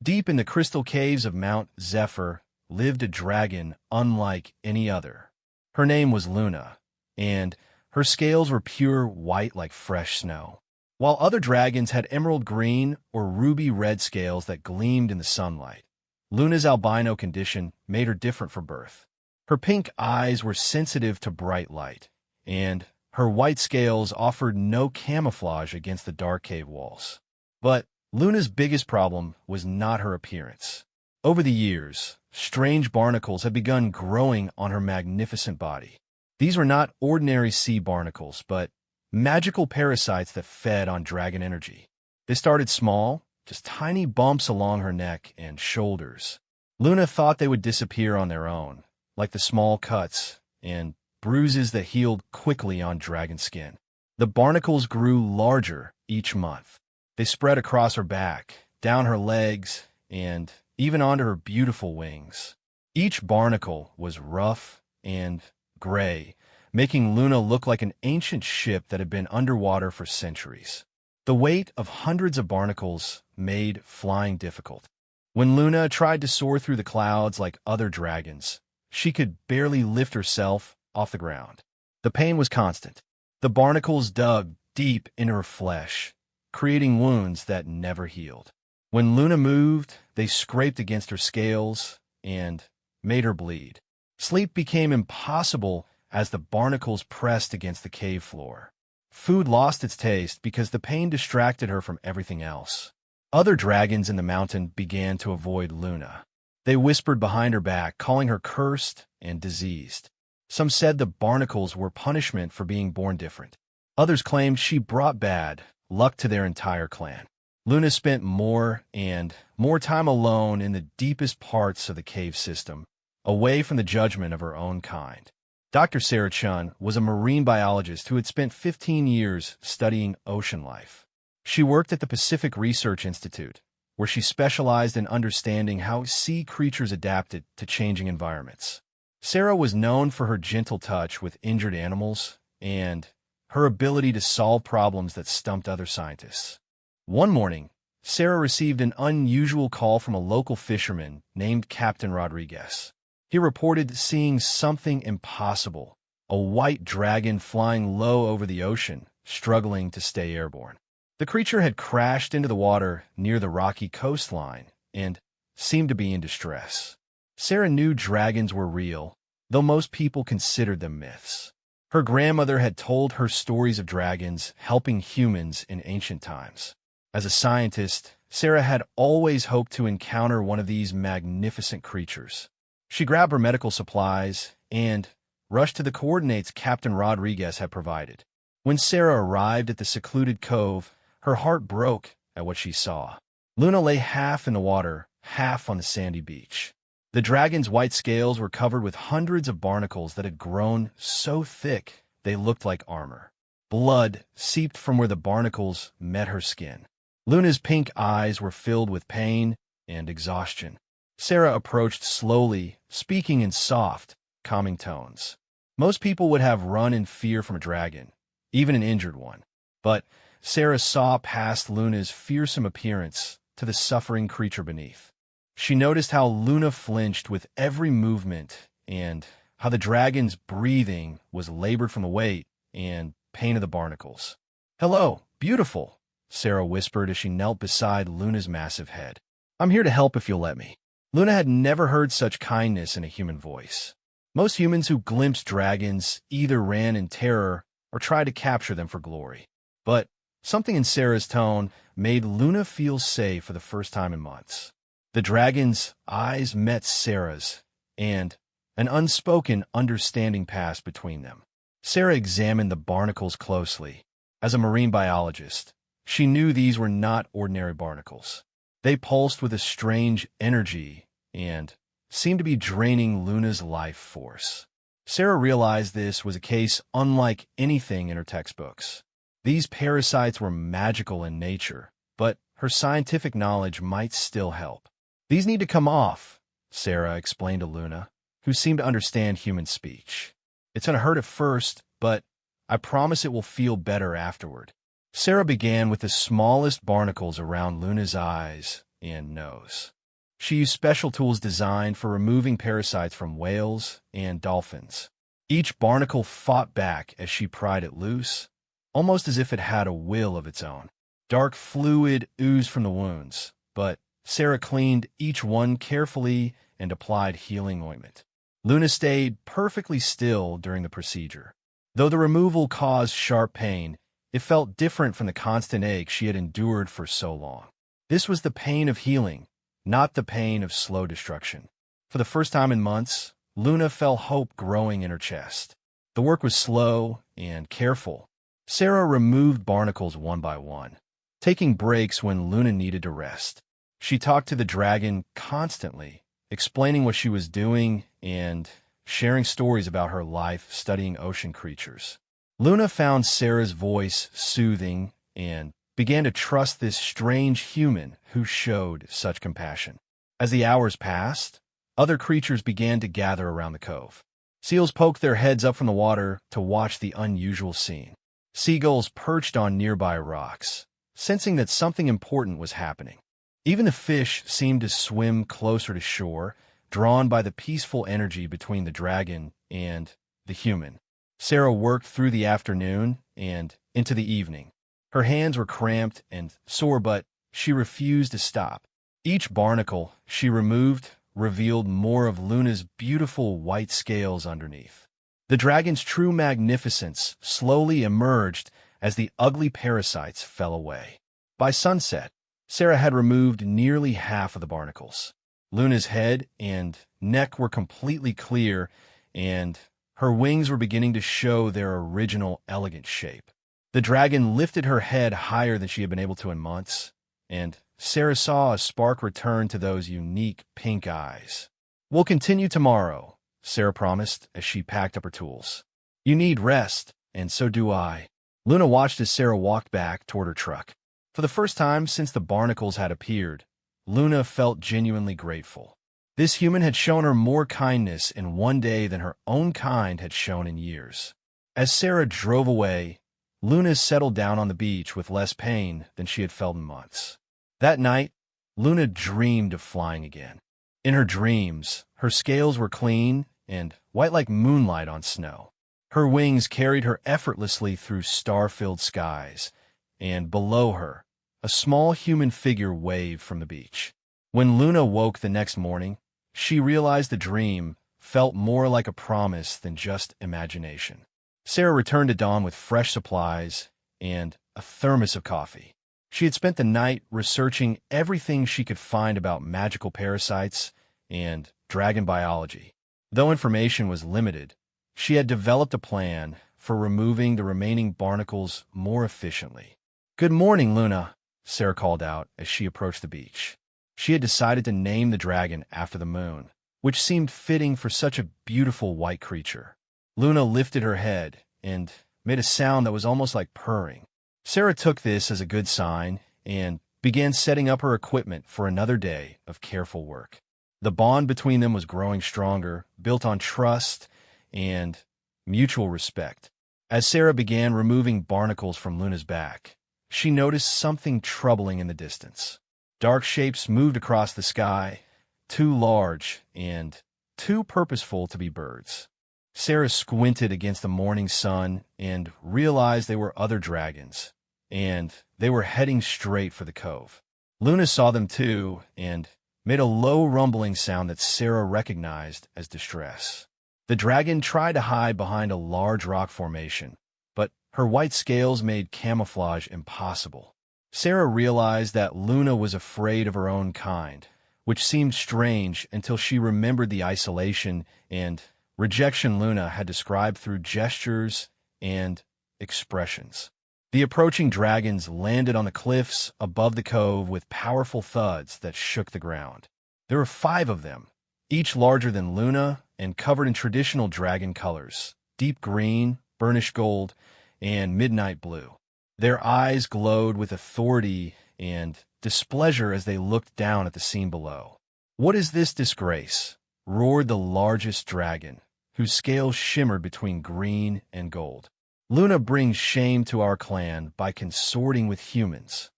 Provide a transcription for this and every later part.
Deep in the crystal caves of Mount Zephyr lived a dragon unlike any other. Her name was Luna, and her scales were pure white like fresh snow. While other dragons had emerald green or ruby red scales that gleamed in the sunlight, Luna's albino condition made her different from birth. Her pink eyes were sensitive to bright light, and her white scales offered no camouflage against the dark cave walls. But Luna's biggest problem was not her appearance. Over the years, strange barnacles had begun growing on her magnificent body. These were not ordinary sea barnacles, but magical parasites that fed on dragon energy. They started small, just tiny bumps along her neck and shoulders. Luna thought they would disappear on their own, like the small cuts and bruises that healed quickly on dragon skin. The barnacles grew larger each month. They spread across her back, down her legs, and even onto her beautiful wings. Each barnacle was rough and gray, making Luna look like an ancient ship that had been underwater for centuries. The weight of hundreds of barnacles made flying difficult. When Luna tried to soar through the clouds like other dragons, she could barely lift herself off the ground. The pain was constant. The barnacles dug deep into her flesh, creating wounds that never healed. When Luna moved, they scraped against her scales and made her bleed. Sleep became impossible as the barnacles pressed against the cave floor. Food lost its taste because the pain distracted her from everything else. Other dragons in the mountain began to avoid Luna. They whispered behind her back, calling her cursed and diseased. Some said the barnacles were punishment for being born different. Others claimed she brought bad luck to their entire clan. Luna spent more and more time alone in the deepest parts of the cave system, away from the judgment of her own kind. Dr. Sarah Chun was a marine biologist who had spent 15 years studying ocean life. She worked at the Pacific Research Institute, where she specialized in understanding how sea creatures adapted to changing environments. Sarah was known for her gentle touch with injured animals and her ability to solve problems that stumped other scientists. One morning, Sarah received an unusual call from a local fisherman named Captain Rodriguez. He reported seeing something impossible, a white dragon flying low over the ocean, struggling to stay airborne. The creature had crashed into the water near the rocky coastline and seemed to be in distress. Sarah knew dragons were real, though most people considered them myths. Her grandmother had told her stories of dragons helping humans in ancient times. As a scientist, Sarah had always hoped to encounter one of these magnificent creatures. She grabbed her medical supplies and rushed to the coordinates Captain Rodriguez had provided. When Sarah arrived at the secluded cove, her heart broke at what she saw. Luna lay half in the water, half on the sandy beach. The dragon's white scales were covered with hundreds of barnacles that had grown so thick they looked like armor. Blood seeped from where the barnacles met her skin. Luna's pink eyes were filled with pain and exhaustion. Sarah approached slowly, speaking in soft, calming tones. Most people would have run in fear from a dragon, even an injured one. But Sarah saw past Luna's fearsome appearance to the suffering creature beneath. She noticed how Luna flinched with every movement and how the dragon's breathing was labored from the weight and pain of the barnacles. "Hello, beautiful," Sarah whispered as she knelt beside Luna's massive head. "I'm here to help if you'll let me." Luna had never heard such kindness in a human voice. Most humans who glimpsed dragons either ran in terror or tried to capture them for glory. But something in Sarah's tone made Luna feel safe for the first time in months. The dragon's eyes met Sarah's, and an unspoken understanding passed between them. Sarah examined the barnacles closely. As a marine biologist, she knew these were not ordinary barnacles. They pulsed with a strange energy and seemed to be draining Luna's life force. Sarah realized this was a case unlike anything in her textbooks. These parasites were magical in nature, but her scientific knowledge might still help. "These need to come off," Sarah explained to Luna, who seemed to understand human speech. "It's going to hurt at first, but I promise it will feel better afterward." Sarah began with the smallest barnacles around Luna's eyes and nose. She used special tools designed for removing parasites from whales and dolphins. Each barnacle fought back as she pried it loose, almost as if it had a will of its own. Dark fluid oozed from the wounds, but Sarah cleaned each one carefully and applied healing ointment. Luna stayed perfectly still during the procedure. Though the removal caused sharp pain, it felt different from the constant ache she had endured for so long. This was the pain of healing, not the pain of slow destruction. For the first time in months, Luna felt hope growing in her chest. The work was slow and careful. Sarah removed barnacles one by one, taking breaks when Luna needed to rest. She talked to the dragon constantly, explaining what she was doing and sharing stories about her life studying ocean creatures. Luna found Sarah's voice soothing and began to trust this strange human who showed such compassion. As the hours passed, other creatures began to gather around the cove. Seals poked their heads up from the water to watch the unusual scene. Seagulls perched on nearby rocks, sensing that something important was happening. Even the fish seemed to swim closer to shore, drawn by the peaceful energy between the dragon and the human. Sarah worked through the afternoon and into the evening. Her hands were cramped and sore, but she refused to stop. Each barnacle she removed revealed more of Luna's beautiful white scales underneath. The dragon's true magnificence slowly emerged as the ugly parasites fell away. By sunset, Sarah had removed nearly half of the barnacles. Luna's head and neck were completely clear, and her wings were beginning to show their original elegant shape. The dragon lifted her head higher than she had been able to in months, and Sarah saw a spark return to those unique pink eyes. "We'll continue tomorrow," Sarah promised as she packed up her tools. "You need rest, and so do I." Luna watched as Sarah walked back toward her truck. For the first time since the barnacles had appeared, Luna felt genuinely grateful. This human had shown her more kindness in one day than her own kind had shown in years. As Sarah drove away, Luna settled down on the beach with less pain than she had felt in months. That night, Luna dreamed of flying again. In her dreams, her scales were clean and white like moonlight on snow. Her wings carried her effortlessly through star-filled skies, and below her, a small human figure waved from the beach. When Luna woke the next morning, she realized the dream felt more like a promise than just imagination. Sarah returned to dawn with fresh supplies and a thermos of coffee. She had spent the night researching everything she could find about magical parasites and dragon biology. Though information was limited, she had developed a plan for removing the remaining barnacles more efficiently. "Good morning, Luna," Sarah called out as she approached the beach. She had decided to name the dragon after the moon, which seemed fitting for such a beautiful white creature. Luna lifted her head and made a sound that was almost like purring. Sarah took this as a good sign and began setting up her equipment for another day of careful work. The bond between them was growing stronger, built on trust and mutual respect. As Sarah began removing barnacles from Luna's back, she noticed something troubling in the distance. Dark shapes moved across the sky, too large and too purposeful to be birds. Sarah squinted against the morning sun and realized they were other dragons, and they were heading straight for the cove. Luna saw them too and made a low rumbling sound that Sarah recognized as distress. The dragon tried to hide behind a large rock formation, but her white scales made camouflage impossible. Sarah realized that Luna was afraid of her own kind, which seemed strange until she remembered the isolation and rejection Luna had described through gestures and expressions. The approaching dragons landed on the cliffs above the cove with powerful thuds that shook the ground. There were 5 of them, each larger than Luna and covered in traditional dragon colors: deep green, burnished gold, and midnight blue. Their eyes glowed with authority and displeasure as they looked down at the scene below. "What is this disgrace?" roared the largest dragon, whose scales shimmered between green and gold. "Luna brings shame to our clan by consorting with humans."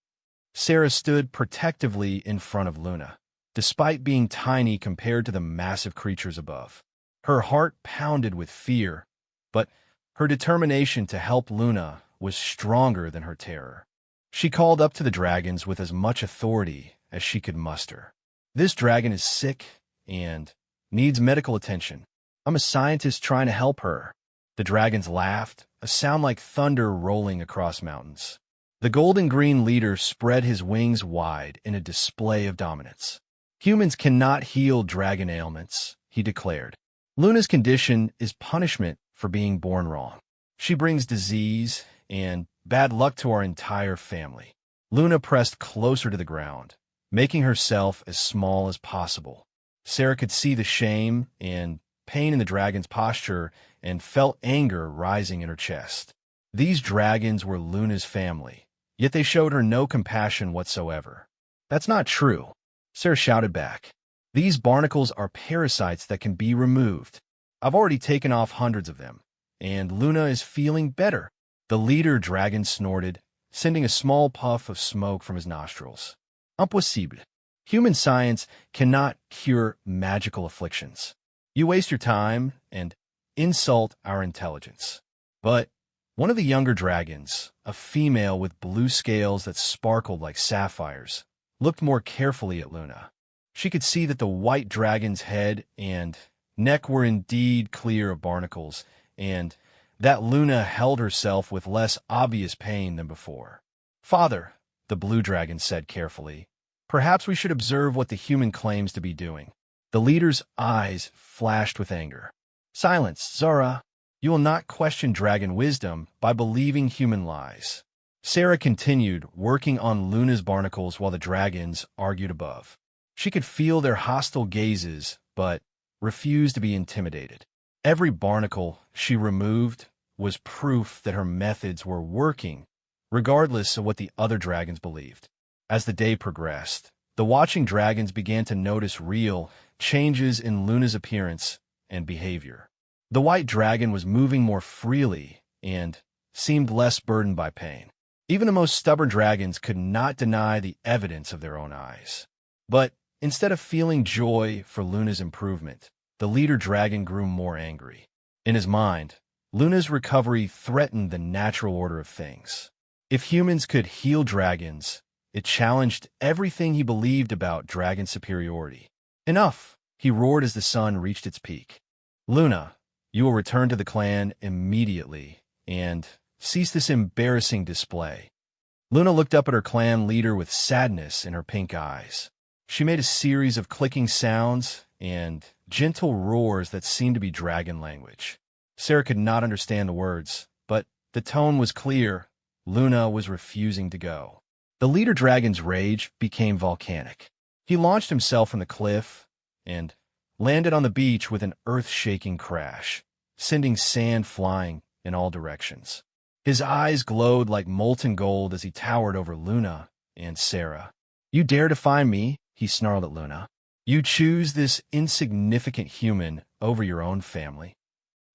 Sarah stood protectively in front of Luna, despite being tiny compared to the massive creatures above. Her heart pounded with fear, but her determination to help Luna was stronger than her terror. She called up to the dragons with as much authority as she could muster. "This dragon is sick and needs medical attention. I'm a scientist trying to help her." The dragons laughed, a sound like thunder rolling across mountains. The golden-green leader spread his wings wide in a display of dominance. "Humans cannot heal dragon ailments," he declared. "Luna's condition is punishment for being born wrong. She brings disease and bad luck to our entire family." Luna pressed closer to the ground, making herself as small as possible. Sarah could see the shame and pain in the dragon's posture and felt anger rising in her chest. These dragons were Luna's family, yet they showed her no compassion whatsoever. "That's not true," Sarah shouted back. "These barnacles are parasites that can be removed. I've already taken off hundreds of them, and Luna is feeling better." The leader dragon snorted, sending a small puff of smoke from his nostrils. "Impossible. Human science cannot cure magical afflictions. You waste your time and insult our intelligence." But one of the younger dragons, a female with blue scales that sparkled like sapphires, looked more carefully at Luna. She could see that the white dragon's head and neck were indeed clear of barnacles, and that Luna held herself with less obvious pain than before. "Father," the blue dragon said carefully, "perhaps we should observe what the human claims to be doing." The leader's eyes flashed with anger. "Silence, Zara. You will not question dragon wisdom by believing human lies." Sarah continued working on Luna's barnacles while the dragons argued above. She could feel their hostile gazes, but refused to be intimidated. Every barnacle she removed was proof that her methods were working, regardless of what the other dragons believed. As the day progressed, the watching dragons began to notice real changes in Luna's appearance and behavior. The white dragon was moving more freely and seemed less burdened by pain. Even the most stubborn dragons could not deny the evidence of their own eyes. But instead of feeling joy for Luna's improvement, the leader dragon grew more angry. In his mind, Luna's recovery threatened the natural order of things. If humans could heal dragons, it challenged everything he believed about dragon superiority. "Enough!" he roared as the sun reached its peak. "Luna, you will return to the clan immediately and cease this embarrassing display." Luna looked up at her clan leader with sadness in her pink eyes. She made a series of clicking sounds and gentle roars that seemed to be dragon language. Sarah could not understand the words, but the tone was clear. Luna was refusing to go. The leader dragon's rage became volcanic. He launched himself from the cliff and landed on the beach with an earth-shaking crash, sending sand flying in all directions. His eyes glowed like molten gold as he towered over Luna and Sarah. "You dare defy me?" he snarled at Luna. "You choose this insignificant human over your own family?"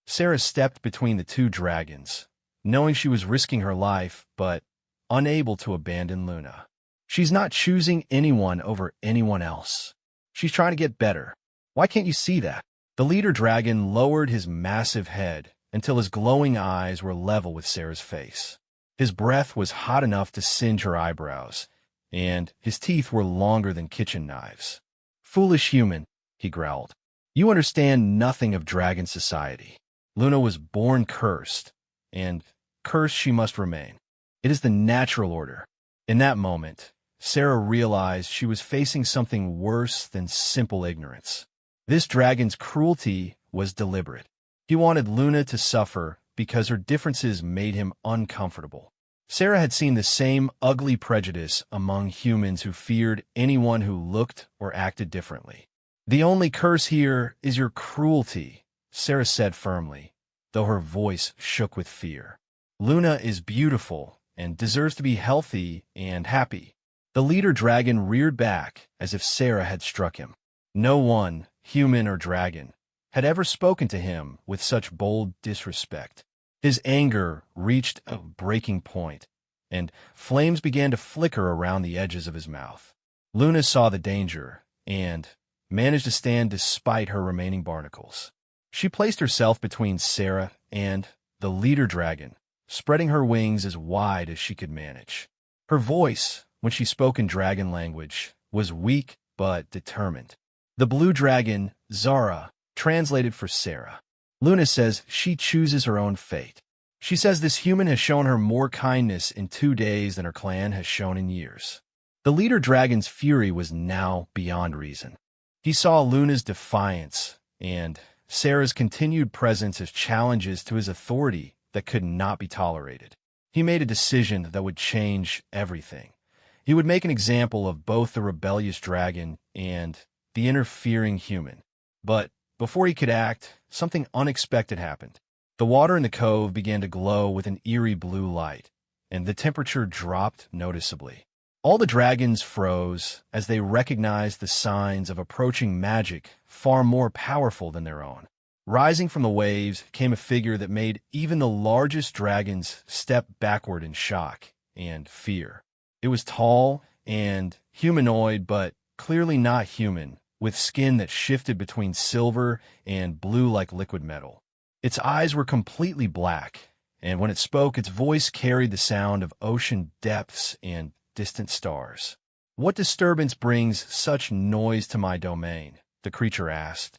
Sarah stepped between the two dragons, knowing she was risking her life, but unable to abandon Luna. "She's not choosing anyone over anyone else. She's trying to get better. Why can't you see that?" The leader dragon lowered his massive head until his glowing eyes were level with Sarah's face. His breath was hot enough to singe her eyebrows, and his teeth were longer than kitchen knives. "Foolish human," he growled. "You understand nothing of dragon society. Luna was born cursed, and cursed she must remain. It is the natural order." In that moment, Sarah realized she was facing something worse than simple ignorance. This dragon's cruelty was deliberate. He wanted Luna to suffer because her differences made him uncomfortable. Sarah had seen the same ugly prejudice among humans who feared anyone who looked or acted differently. "The only curse here is your cruelty," Sarah said firmly, though her voice shook with fear. "Luna is beautiful and deserves to be healthy and happy." The leader dragon reared back as if Sarah had struck him. No one, human or dragon, had ever spoken to him with such bold disrespect. His anger reached a breaking point, and flames began to flicker around the edges of his mouth. Luna saw the danger and managed to stand despite her remaining barnacles. She placed herself between Sarah and the leader dragon, spreading her wings as wide as she could manage. Her voice, when she spoke in dragon language, was weak but determined. The blue dragon, Zara, translated for Sarah. Luna says she chooses her own fate. She says this human has shown her more kindness in 2 days than her clan has shown in years. The leader dragon's fury was now beyond reason. He saw Luna's defiance and Sarah's continued presence as challenges to his authority that could not be tolerated. He made a decision that would change everything. He would make an example of both the rebellious dragon and the interfering human. But before he could act, something unexpected happened. The water in the cove began to glow with an eerie blue light, and the temperature dropped noticeably. All the dragons froze as they recognized the signs of approaching magic far more powerful than their own. Rising from the waves came a figure that made even the largest dragons step backward in shock and fear. It was tall and humanoid, but clearly not human, with skin that shifted between silver and blue like liquid metal. Its eyes were completely black, and when it spoke, its voice carried the sound of ocean depths and distant stars. "What disturbance brings such noise to my domain?" the creature asked,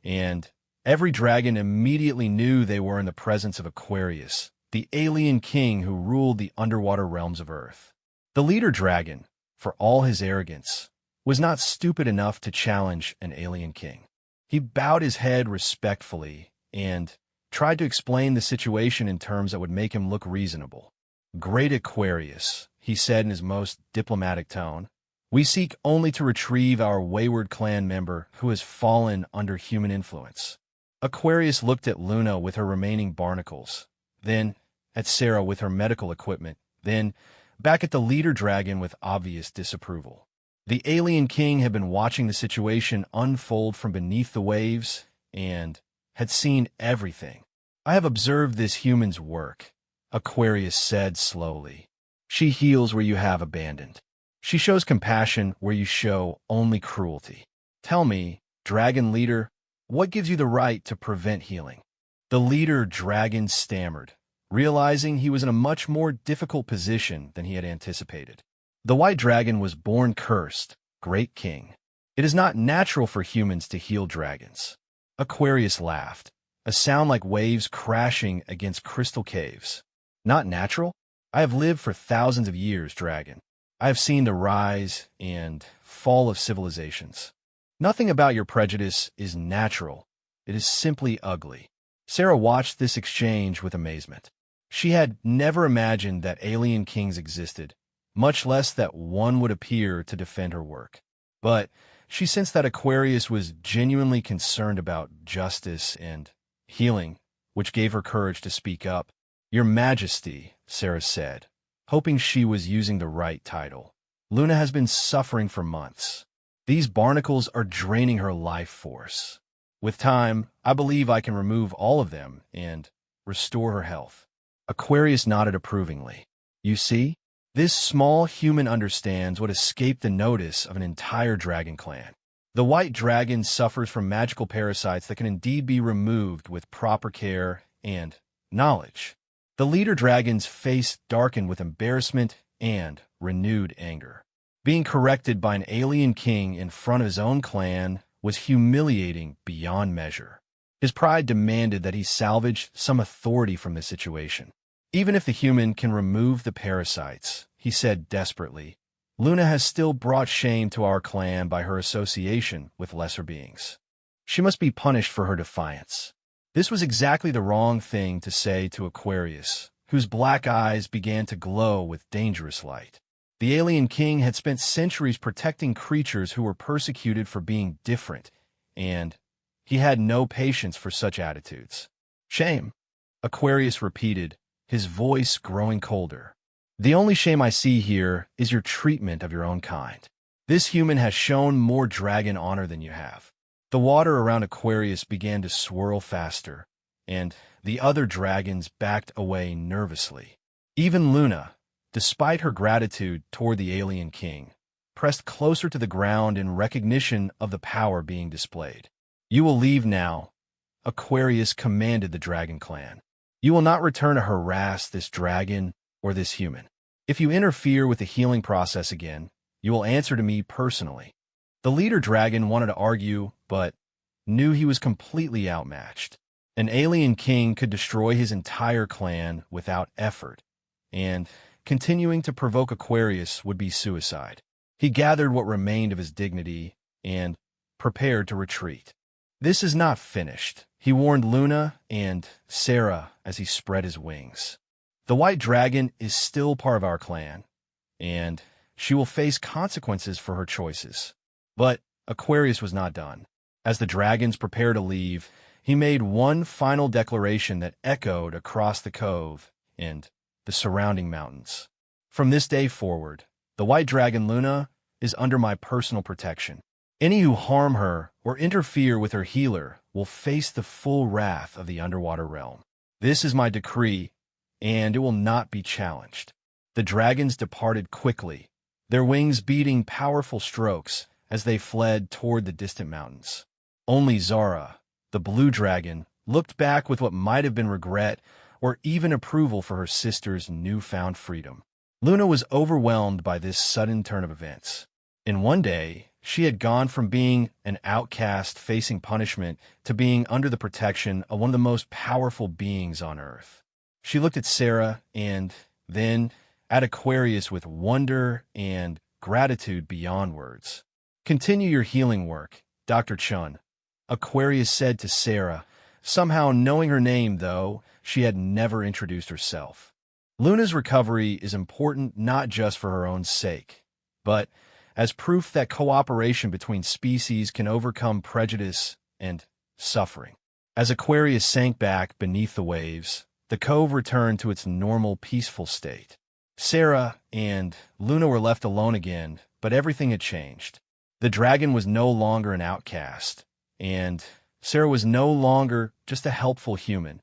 and every dragon immediately knew they were in the presence of Aquarius, the alien king who ruled the underwater realms of Earth. The leader dragon, for all his arrogance, was not stupid enough to challenge an alien king. He bowed his head respectfully and tried to explain the situation in terms that would make him look reasonable. "Great Aquarius," he said in his most diplomatic tone, "we seek only to retrieve our wayward clan member who has fallen under human influence." Aquarius looked at Luna with her remaining barnacles, then at Sarah with her medical equipment, then back at the leader dragon with obvious disapproval. The alien king had been watching the situation unfold from beneath the waves and had seen everything. "I have observed this human's work," Aquarius said slowly. "She heals where you have abandoned. She shows compassion where you show only cruelty. Tell me, dragon leader, what gives you the right to prevent healing?" The leader dragon stammered, realizing he was in a much more difficult position than he had anticipated. The white dragon was born cursed, great king. It is not natural for humans to heal dragons. Aquarius laughed, a sound like waves crashing against crystal caves. "Not natural? I have lived for thousands of years, dragon. I have seen the rise and fall of civilizations. Nothing about your prejudice is natural. It is simply ugly." Sarah watched this exchange with amazement. She had never imagined that alien kings existed, much less that one would appear to defend her work. But she sensed that Aquarius was genuinely concerned about justice and healing, which gave her courage to speak up. "Your Majesty," Sarah said, hoping she was using the right title. "Luna has been suffering for months. These barnacles are draining her life force. With time, I believe I can remove all of them and restore her health." Aquarius nodded approvingly. "You see, this small human understands what escaped the notice of an entire dragon clan. The white dragon suffers from magical parasites that can indeed be removed with proper care and knowledge." The leader dragon's face darkened with embarrassment and renewed anger. Being corrected by an alien king in front of his own clan was humiliating beyond measure. His pride demanded that he salvage some authority from the situation. "Even if the human can remove the parasites," he said desperately, "Luna has still brought shame to our clan by her association with lesser beings. She must be punished for her defiance." This was exactly the wrong thing to say to Aquarius, whose black eyes began to glow with dangerous light. The alien king had spent centuries protecting creatures who were persecuted for being different, and he had no patience for such attitudes. "Shame," Aquarius repeated, his voice growing colder. "The only shame I see here is your treatment of your own kind. This human has shown more dragon honor than you have." The water around Aquarius began to swirl faster, and the other dragons backed away nervously. Even Luna, despite her gratitude toward the alien king, pressed closer to the ground in recognition of the power being displayed. "You will leave now," Aquarius commanded the dragon clan. "You will not return to harass this dragon or this human. If you interfere with the healing process again, you will answer to me personally." The leader dragon wanted to argue, but knew he was completely outmatched. An alien king could destroy his entire clan without effort, and continuing to provoke Aquarius would be suicide. He gathered what remained of his dignity and prepared to retreat. "This is not finished," he warned Luna and Sarah as he spread his wings. "The white dragon is still part of our clan, and she will face consequences for her choices." But Aquarius was not done. As the dragons prepared to leave, he made one final declaration that echoed across the cove and the surrounding mountains. "From this day forward, the white dragon Luna is under my personal protection. Any who harm her or interfere with her healer will face the full wrath of the underwater realm. This is my decree, and it will not be challenged." The dragons departed quickly, their wings beating powerful strokes as they fled toward the distant mountains. Only Zara, the blue dragon, looked back with what might have been regret or even approval for her sister's newfound freedom. Luna was overwhelmed by this sudden turn of events. In one day, she had gone from being an outcast facing punishment to being under the protection of one of the most powerful beings on Earth. She looked at Sarah and then at Aquarius with wonder and gratitude beyond words. "Continue your healing work, Dr. Chun," Aquarius said to Sarah, somehow knowing her name, though she had never introduced herself. Luna's recovery is important not just for her own sake, but as proof that cooperation between species can overcome prejudice and suffering. As Aquarius sank back beneath the waves, the cove returned to its normal, peaceful state. Sarah and Luna were left alone again, but everything had changed. The dragon was no longer an outcast, and Sarah was no longer just a helpful human.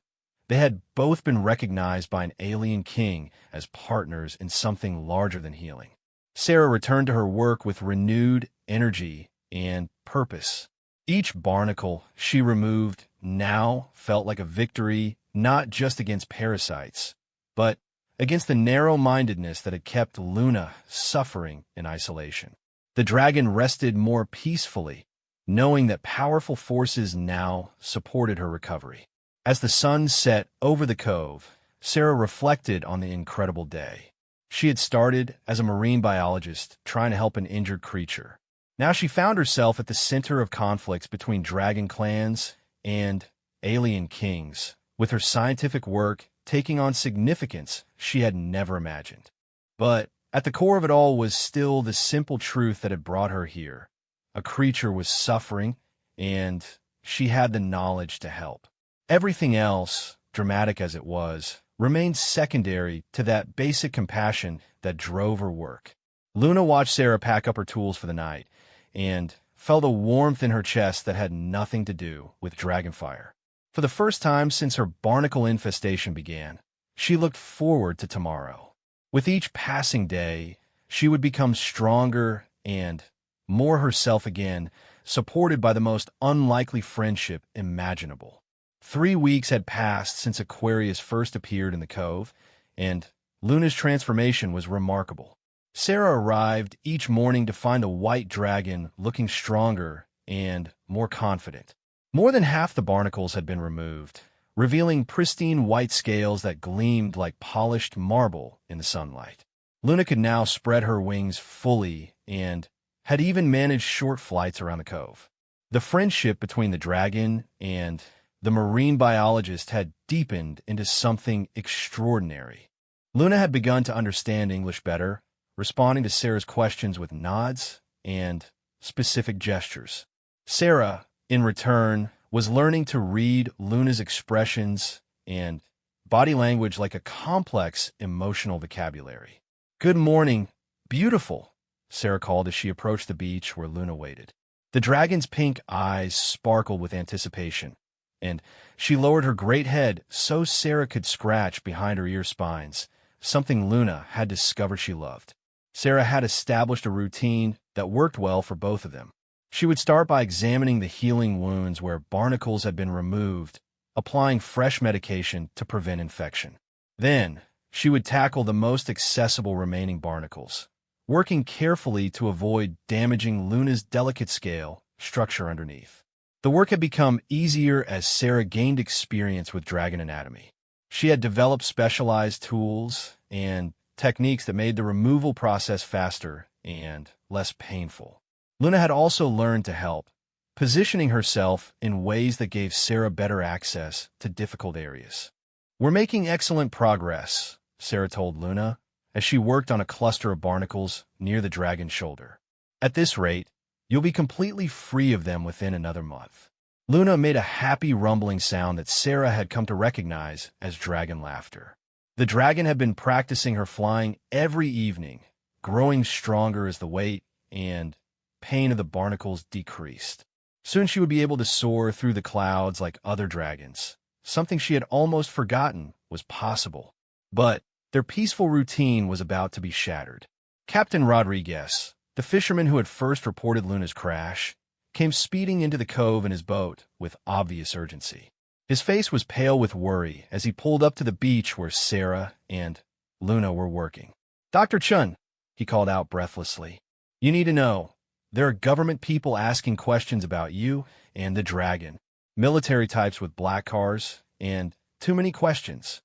They had both been recognized by an alien king as partners in something larger than healing. Sarah returned to her work with renewed energy and purpose. Each barnacle she removed now felt like a victory, not just against parasites, but against the narrow-mindedness that had kept Luna suffering in isolation. The dragon rested more peacefully, knowing that powerful forces now supported her recovery. As the sun set over the cove, Sarah reflected on the incredible day. She had started as a marine biologist trying to help an injured creature. Now she found herself at the center of conflicts between dragon clans and alien kings, with her scientific work taking on significance she had never imagined. But at the core of it all was still the simple truth that had brought her here. A creature was suffering, and she had the knowledge to help. Everything else, dramatic as it was, remained secondary to that basic compassion that drove her work. Luna watched Sarah pack up her tools for the night, and felt a warmth in her chest that had nothing to do with dragonfire. For the first time since her barnacle infestation began, she looked forward to tomorrow. With each passing day, she would become stronger and more herself again, supported by the most unlikely friendship imaginable. 3 weeks had passed since Aquarius first appeared in the cove, and Luna's transformation was remarkable. Sarah arrived each morning to find the white dragon looking stronger and more confident. More than half the barnacles had been removed, revealing pristine white scales that gleamed like polished marble in the sunlight. Luna could now spread her wings fully and had even managed short flights around the cove. The friendship between the dragon and the marine biologist had deepened into something extraordinary. Luna had begun to understand English better, responding to Sarah's questions with nods and specific gestures. Sarah, in return, was learning to read Luna's expressions and body language like a complex emotional vocabulary. "Good morning, beautiful," Sarah called as she approached the beach where Luna waited. The dragon's pink eyes sparkled with anticipation, and she lowered her great head so Sarah could scratch behind her ear spines, something Luna had discovered she loved. Sarah had established a routine that worked well for both of them. She would start by examining the healing wounds where barnacles had been removed, applying fresh medication to prevent infection. Then, she would tackle the most accessible remaining barnacles, working carefully to avoid damaging Luna's delicate scale structure underneath. The work had become easier as Sarah gained experience with dragon anatomy. She had developed specialized tools and techniques that made the removal process faster and less painful. Luna had also learned to help, positioning herself in ways that gave Sarah better access to difficult areas. "We're making excellent progress," Sarah told Luna, as she worked on a cluster of barnacles near the dragon's shoulder. "At this rate, you'll be completely free of them within another month." Luna made a happy rumbling sound that Sarah had come to recognize as dragon laughter. The dragon had been practicing her flying every evening, growing stronger as the weight and pain of the barnacles decreased. Soon she would be able to soar through the clouds like other dragons, something she had almost forgotten was possible. But their peaceful routine was about to be shattered. Captain Rodriguez, the fisherman who had first reported Luna's crash, came speeding into the cove in his boat with obvious urgency. His face was pale with worry as he pulled up to the beach where Sarah and Luna were working. "Dr. Chun," he called out breathlessly, "you need to know. There are government people asking questions about you and the dragon. Military types with black cars, and too many questions."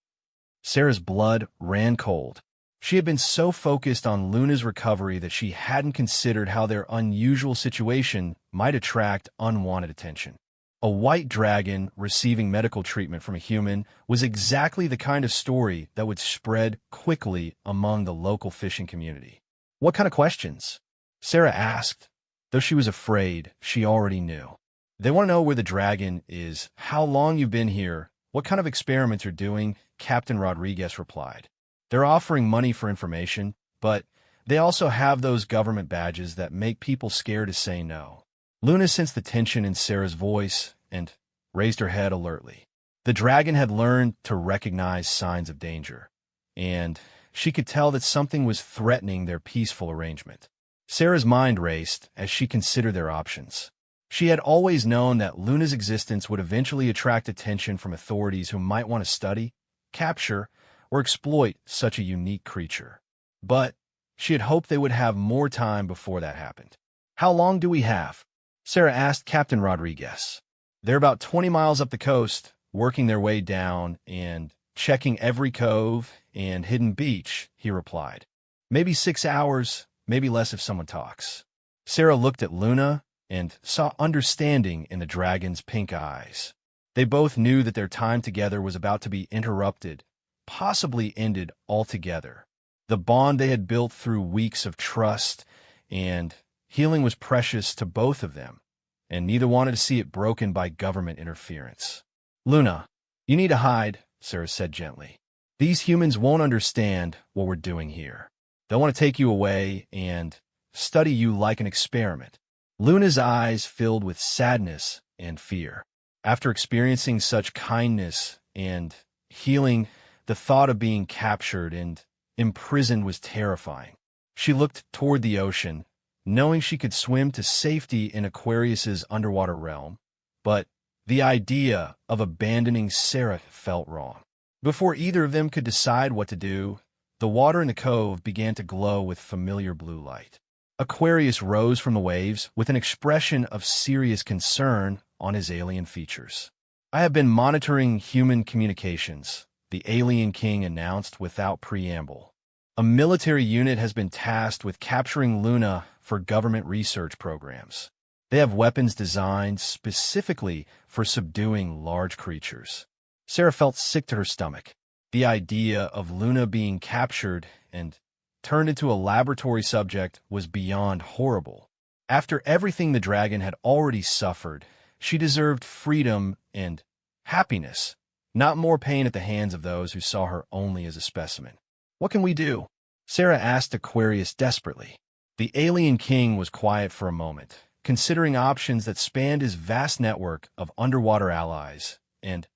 Sarah's blood ran cold. She had been so focused on Luna's recovery that she hadn't considered how their unusual situation might attract unwanted attention. A white dragon receiving medical treatment from a human was exactly the kind of story that would spread quickly among the local fishing community. "What kind of questions?" Sarah asked, though she was afraid she already knew. "They want to know where the dragon is, how long you've been here, what kind of experiments you're doing," Captain Rodriguez replied. "They're offering money for information, but they also have those government badges that make people scared to say no." Luna sensed the tension in Sarah's voice and raised her head alertly. The dragon had learned to recognize signs of danger, and she could tell that something was threatening their peaceful arrangement. Sarah's mind raced as she considered their options. She had always known that Luna's existence would eventually attract attention from authorities who might want to study, capture, or exploit such a unique creature. But she had hoped they would have more time before that happened. "How long do we have?" Sarah asked Captain Rodriguez. "They're about 20 miles up the coast, working their way down and checking every cove and hidden beach," he replied. "Maybe 6 hours, maybe less if someone talks." Sarah looked at Luna and saw understanding in the dragon's pink eyes. They both knew that their time together was about to be interrupted, possibly ended altogether. The bond they had built through weeks of trust and healing was precious to both of them, and neither wanted to see it broken by government interference. "Luna, you need to hide," Sarah said gently. "These humans won't understand what we're doing here. They'll want to take you away and study you like an experiment." Luna's eyes filled with sadness and fear. After experiencing such kindness and healing, the thought of being captured and imprisoned was terrifying. She looked toward the ocean, knowing she could swim to safety in Aquarius's underwater realm, but the idea of abandoning Sarah felt wrong. Before either of them could decide what to do, the water in the cove began to glow with familiar blue light. Aquarius rose from the waves with an expression of serious concern on his alien features. "I have been monitoring human communications," the alien king announced without preamble. "A military unit has been tasked with capturing Luna for government research programs. They have weapons designed specifically for subduing large creatures." Sarah felt sick to her stomach. The idea of Luna being captured and turned into a laboratory subject was beyond horrible. After everything the dragon had already suffered, she deserved freedom and happiness, not more pain at the hands of those who saw her only as a specimen. "What can we do?" Sarah asked Aquarius desperately. The alien king was quiet for a moment, considering options that spanned his vast network of underwater allies and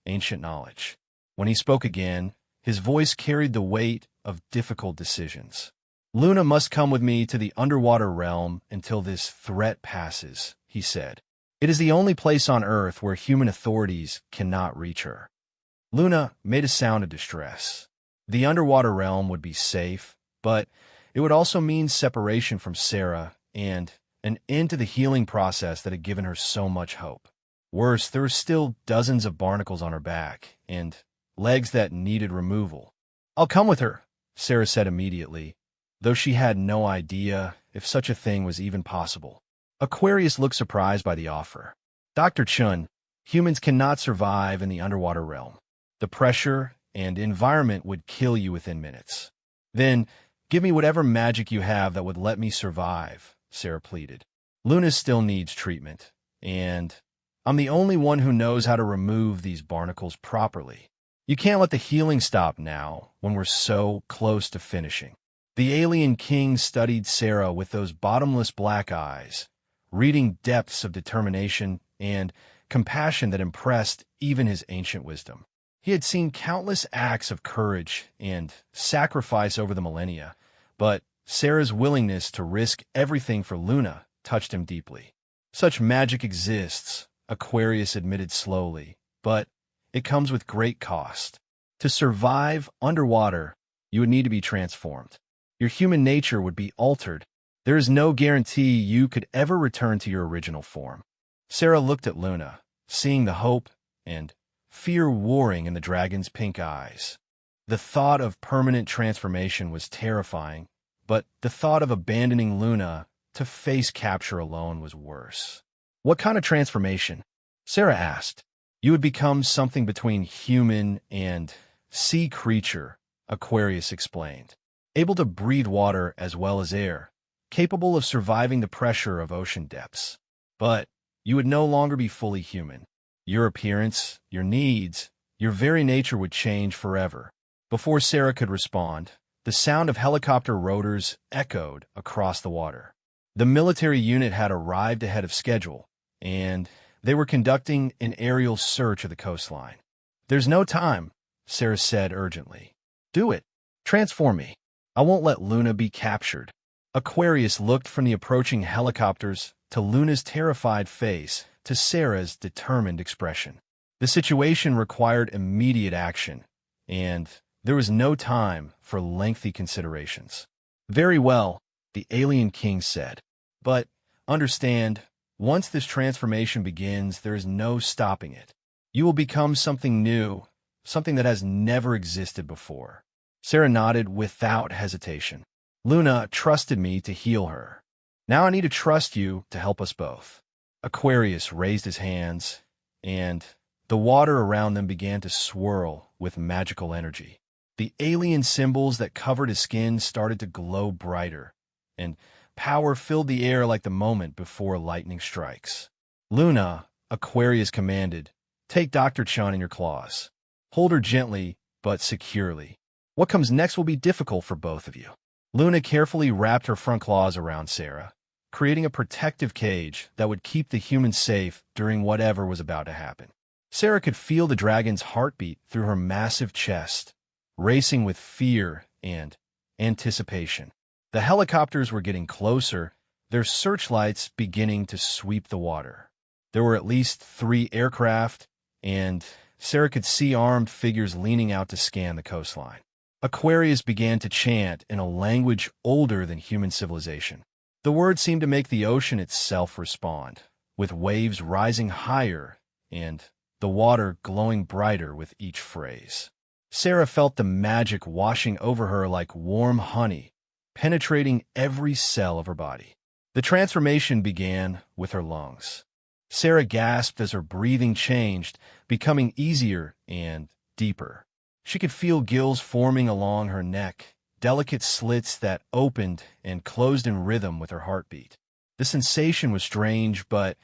ancient knowledge. When he spoke again, His voice carried the weight of difficult decisions. "Luna must come with me to the underwater realm until this threat passes," he said. "It is the only place on Earth where human authorities cannot reach her." Luna made a sound of distress. The underwater realm would be safe, but it would also mean separation from Sarah and an end to the healing process that had given her so much hope. Worse, there were still dozens of barnacles on her back and legs that needed removal. "I'll come with her," Sarah said immediately, though she had no idea if such a thing was even possible. Aquarius looked surprised by the offer. "Dr. Chun, humans cannot survive in the underwater realm. The pressure and environment would kill you within minutes." "Then give me whatever magic you have that would let me survive," Sarah pleaded. "Luna still needs treatment, and I'm the only one who knows how to remove these barnacles properly. You can't let the healing stop now when we're so close to finishing." The alien king studied Sarah with those bottomless black eyes, reading depths of determination and compassion that impressed even his ancient wisdom. He had seen countless acts of courage and sacrifice over the millennia, but Sarah's willingness to risk everything for Luna touched him deeply. "Such magic exists," Aquarius admitted slowly, "but it comes with great cost. To survive underwater, you would need to be transformed. Your human nature would be altered. There is no guarantee you could ever return to your original form." Sarah looked at Luna, seeing the hope and fear warring in the dragon's pink eyes. The thought of permanent transformation was terrifying, but the thought of abandoning Luna to face capture alone was worse. "What kind of transformation?" Sarah asked. "You would become something between human and sea creature," Aquarius explained. "Able to breathe water as well as air, capable of surviving the pressure of ocean depths. But you would no longer be fully human. Your appearance, your needs, your very nature would change forever." Before Sarah could respond, the sound of helicopter rotors echoed across the water. The military unit had arrived ahead of schedule, and they were conducting an aerial search of the coastline. "There's no time," Sarah said urgently. "Do it. Transform me. I won't let Luna be captured." Aquarius looked from the approaching helicopters to Luna's terrified face to Sarah's determined expression. The situation required immediate action, and there was no time for lengthy considerations. "Very well," the alien king said. "But understand, once this transformation begins, there is no stopping it. You will become something new, something that has never existed before." Sarah nodded without hesitation. "Luna trusted me to heal her. Now I need to trust you to help us both." Aquarius raised his hands, and the water around them began to swirl with magical energy. The alien symbols that covered his skin started to glow brighter, and power filled the air like the moment before lightning strikes. "Luna," Aquarius commanded, "take Dr. Chun in your claws. Hold her gently but securely. What comes next will be difficult for both of you." Luna carefully wrapped her front claws around Sarah, creating a protective cage that would keep the human safe during whatever was about to happen. Sarah could feel the dragon's heartbeat through her massive chest, racing with fear and anticipation. The helicopters were getting closer, their searchlights beginning to sweep the water. There were at least 3 aircraft, and Sarah could see armed figures leaning out to scan the coastline. Aquarius began to chant in a language older than human civilization. The words seemed to make the ocean itself respond, with waves rising higher and the water glowing brighter with each phrase. Sarah felt the magic washing over her like warm honey, penetrating every cell of her body. The transformation began with her lungs. Sarah gasped as her breathing changed, becoming easier and deeper. She could feel gills forming along her neck, delicate slits that opened and closed in rhythm with her heartbeat. The sensation was strange, but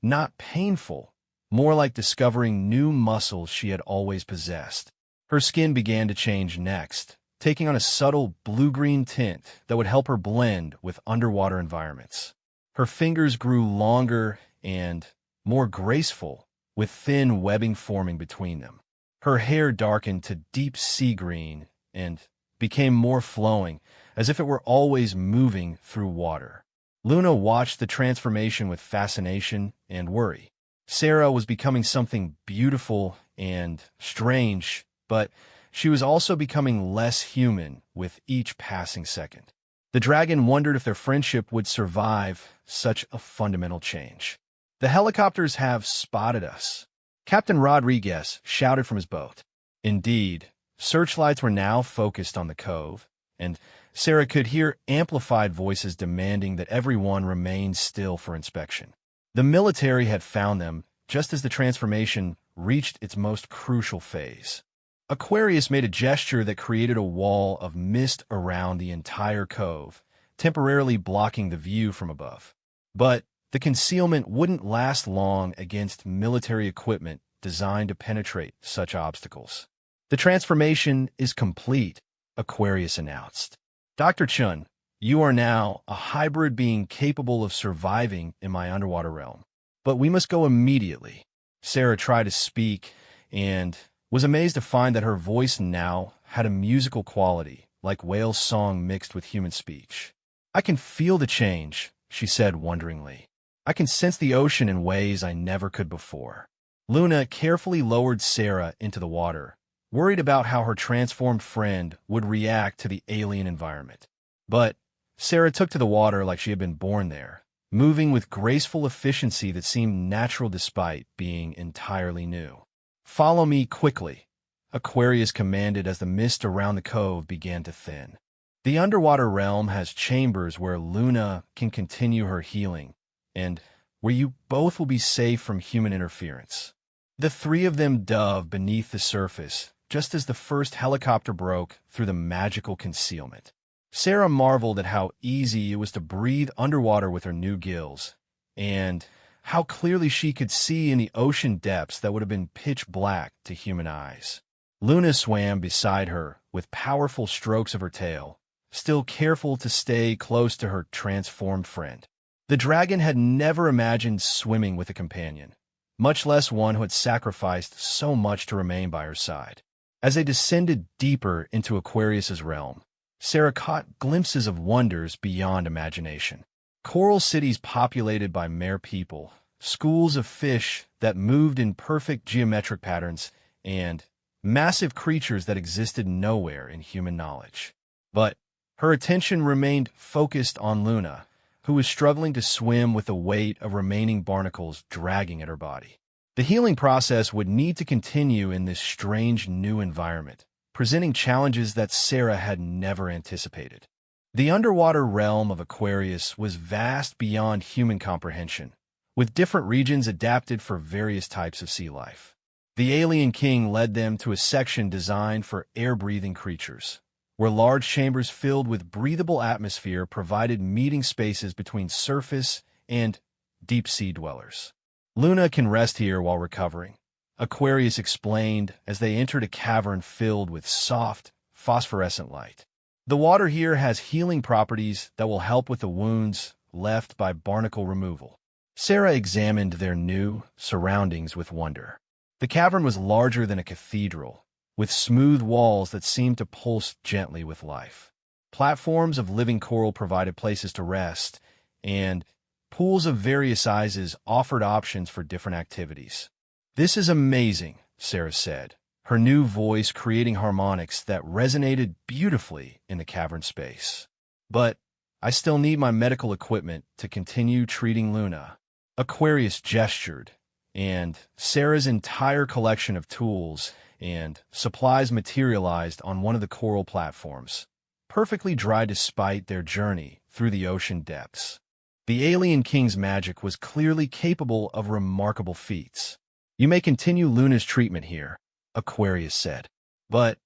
not painful, more like discovering new muscles she had always possessed. Her skin began to change next, taking on a subtle blue-green tint that would help her blend with underwater environments. Her fingers grew longer and more graceful, with thin webbing forming between them. Her hair darkened to deep sea green and became more flowing, as if it were always moving through water. Luna watched the transformation with fascination and worry. Sarah was becoming something beautiful and strange, but she was also becoming less human with each passing second. The dragon wondered if their friendship would survive such a fundamental change. "The helicopters have spotted us," Captain Rodriguez shouted from his boat. Indeed, searchlights were now focused on the cove, and Sarah could hear amplified voices demanding that everyone remain still for inspection. The military had found them just as the transformation reached its most crucial phase. Aquarius made a gesture that created a wall of mist around the entire cove, temporarily blocking the view from above. But the concealment wouldn't last long against military equipment designed to penetrate such obstacles. "The transformation is complete," Aquarius announced. "Dr. Chun, you are now a hybrid being capable of surviving in my underwater realm. But we must go immediately." Sarah tried to speak and was amazed to find that her voice now had a musical quality, like whale song mixed with human speech. "I can feel the change," she said wonderingly. "I can sense the ocean in ways I never could before." Luna carefully lowered Sarah into the water, worried about how her transformed friend would react to the alien environment. But Sarah took to the water like she had been born there, moving with graceful efficiency that seemed natural despite being entirely new. "Follow me quickly," Aquarius commanded as the mist around the cove began to thin. The underwater realm has chambers where Luna can continue her healing, and where you both will be safe from human interference. The three of them dove beneath the surface, just as the first helicopter broke through the magical concealment. Sarah marveled at how easy it was to breathe underwater with her new gills, and how clearly she could see in the ocean depths that would have been pitch black to human eyes. Luna swam beside her with powerful strokes of her tail, still careful to stay close to her transformed friend. The dragon had never imagined swimming with a companion, much less one who had sacrificed so much to remain by her side. As they descended deeper into Aquarius's realm, Sarah caught glimpses of wonders beyond imagination. Coral cities populated by mere people, schools of fish that moved in perfect geometric patterns, and massive creatures that existed nowhere in human knowledge. But her attention remained focused on Luna, who was struggling to swim with the weight of remaining barnacles dragging at her body. The healing process would need to continue in this strange new environment, presenting challenges that Sarah had never anticipated. The underwater realm of Aquarius was vast beyond human comprehension, with different regions adapted for various types of sea life. The alien king led them to a section designed for air-breathing creatures, where large chambers filled with breathable atmosphere provided meeting spaces between surface and deep-sea dwellers. "Luna can rest here while recovering," Aquarius explained as they entered a cavern filled with soft, phosphorescent light. "The water here has healing properties that will help with the wounds left by barnacle removal." Sarah examined their new surroundings with wonder. The cavern was larger than a cathedral, with smooth walls that seemed to pulse gently with life. Platforms of living coral provided places to rest, and pools of various sizes offered options for different activities. "This is amazing," Sarah said, her new voice creating harmonics that resonated beautifully in the cavern space. "But I still need my medical equipment to continue treating Luna." Aquarius gestured, and Sarah's entire collection of tools and supplies materialized on one of the coral platforms, perfectly dry despite their journey through the ocean depths. The alien king's magic was clearly capable of remarkable feats. "You may continue Luna's treatment here," Aquarius said, "but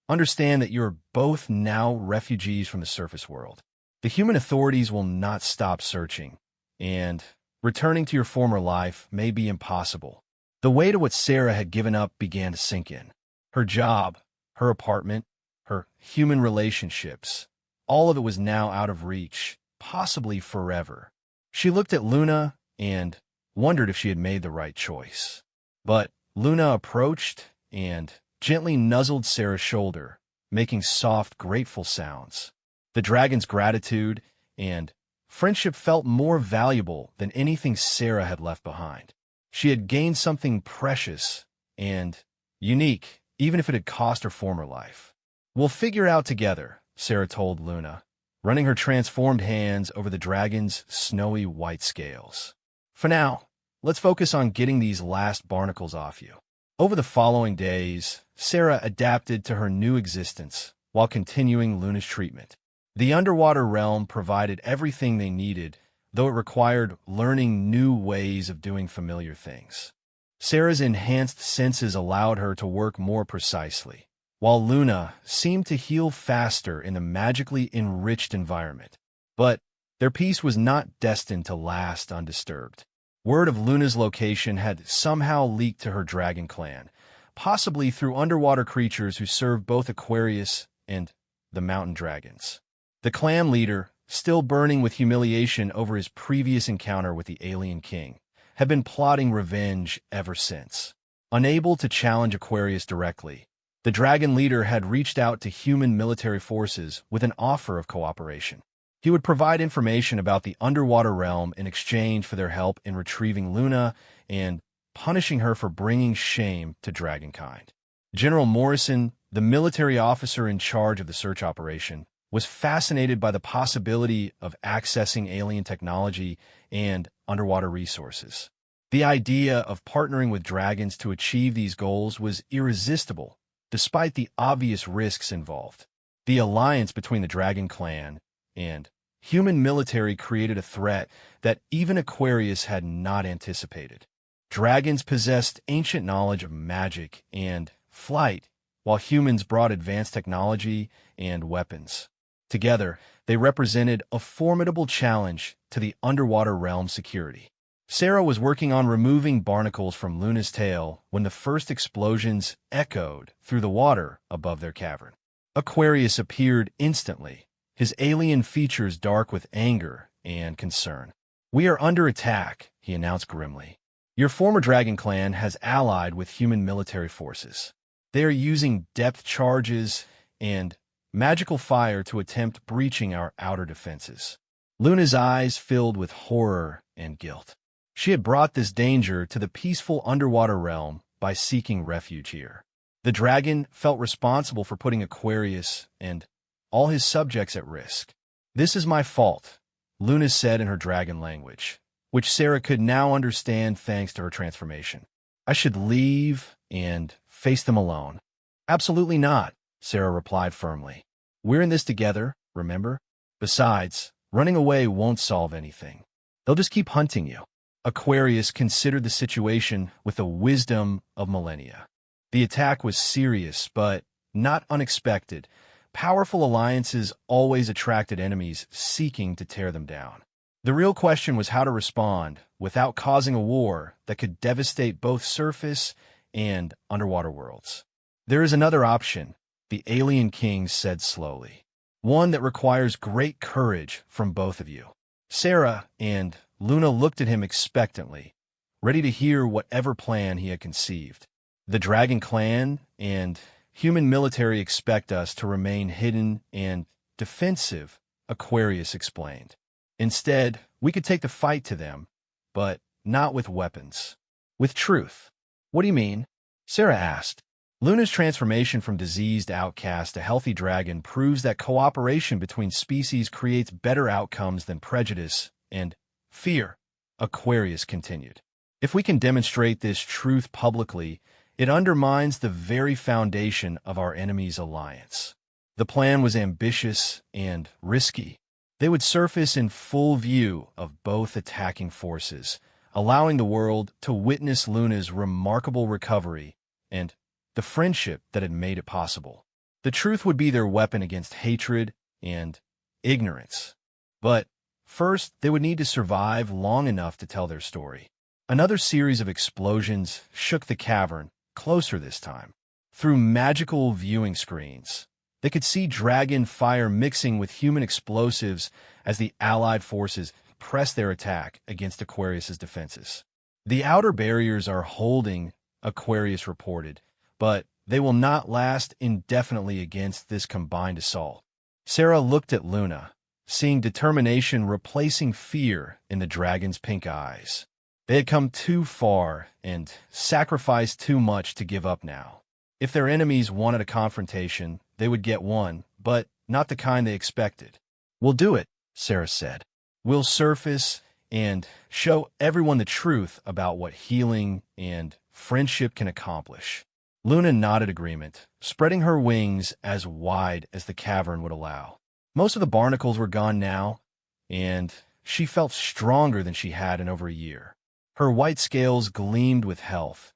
understand that you are both now refugees from the surface world. The human authorities will not stop searching, and returning to your former life may be impossible." The weight of what Sarah had given up began to sink in. Her job, her apartment, her human relationships, all of it was now out of reach, possibly forever. She looked at Luna and wondered if she had made the right choice. But Luna approached and gently nuzzled Sarah's shoulder, making soft, grateful sounds. The dragon's gratitude and friendship felt more valuable than anything Sarah had left behind. She had gained something precious and unique, even if it had cost her former life. "We'll figure it out together," Sarah told Luna, running her transformed hands over the dragon's snowy white scales. "For now, let's focus on getting these last barnacles off you." Over the following days, Sarah adapted to her new existence while continuing Luna's treatment. The underwater realm provided everything they needed, though it required learning new ways of doing familiar things. Sarah's enhanced senses allowed her to work more precisely, while Luna seemed to heal faster in the magically enriched environment. But their peace was not destined to last undisturbed. Word of Luna's location had somehow leaked to her dragon clan, possibly through underwater creatures who served both Aquarius and the mountain dragons. The clan leader, still burning with humiliation over his previous encounter with the alien king, had been plotting revenge ever since. Unable to challenge Aquarius directly, the dragon leader had reached out to human military forces with an offer of cooperation. He would provide information about the underwater realm in exchange for their help in retrieving Luna and punishing her for bringing shame to dragonkind. General Morrison, the military officer in charge of the search operation, was fascinated by the possibility of accessing alien technology and underwater resources. The idea of partnering with dragons to achieve these goals was irresistible, despite the obvious risks involved. The alliance between the Dragon Clan and human military created a threat that even Aquarius had not anticipated. Dragons possessed ancient knowledge of magic and flight, while humans brought advanced technology and weapons. Together, they represented a formidable challenge to the underwater realm's security. Sarah was working on removing barnacles from Luna's tail when the first explosions echoed through the water above their cavern. Aquarius appeared instantly, his alien features dark with anger and concern. "We are under attack," he announced grimly. "Your former dragon clan has allied with human military forces. They are using depth charges and magical fire to attempt breaching our outer defenses." Luna's eyes filled with horror and guilt. She had brought this danger to the peaceful underwater realm by seeking refuge here. The dragon felt responsible for putting Aquarius and all his subjects at risk. "This is my fault," Luna said in her dragon language, which Sarah could now understand thanks to her transformation. "I should leave and face them alone." "Absolutely not," Sarah replied firmly. "We're in this together, remember? Besides, running away won't solve anything. They'll just keep hunting you." Aquarius considered the situation with the wisdom of millennia. The attack was serious, but not unexpected. Powerful alliances always attracted enemies seeking to tear them down. The real question was how to respond without causing a war that could devastate both surface and underwater worlds. "There is another option," the alien king said slowly. "One that requires great courage from both of you." Sarah and Luna looked at him expectantly, ready to hear whatever plan he had conceived. "The Dragon Clan and human military expect us to remain hidden and defensive," Aquarius explained. "Instead, we could take the fight to them, but not with weapons. With truth." "What do you mean?" Sarah asked. Luna's transformation from diseased outcast to healthy dragon proves that cooperation between species creates better outcomes than prejudice and fear, Aquarius continued. "If we can demonstrate this truth publicly, it undermines the very foundation of our enemy's alliance." The plan was ambitious and risky. They would surface in full view of both attacking forces, allowing the world to witness Luna's remarkable recovery and the friendship that had made it possible. The truth would be their weapon against hatred and ignorance. But first, they would need to survive long enough to tell their story. Another series of explosions shook the cavern, closer this time. Through magical viewing screens, they could see dragon fire mixing with human explosives as the allied forces pressed their attack against Aquarius's defenses. "The outer barriers are holding," Aquarius reported, "but They will not last indefinitely against this combined assault. Sarah looked at Luna, seeing determination replacing fear in the dragon's pink eyes. They had come too far and sacrificed too much to give up now. If their enemies wanted a confrontation, they would get one, but not the kind they expected. "We'll do it," Sarah said. "We'll surface and show everyone the truth about what healing and friendship can accomplish." Luna nodded agreement, spreading her wings as wide as the cavern would allow. Most of the barnacles were gone now, and she felt stronger than she had in over a year. Her white scales gleamed with health,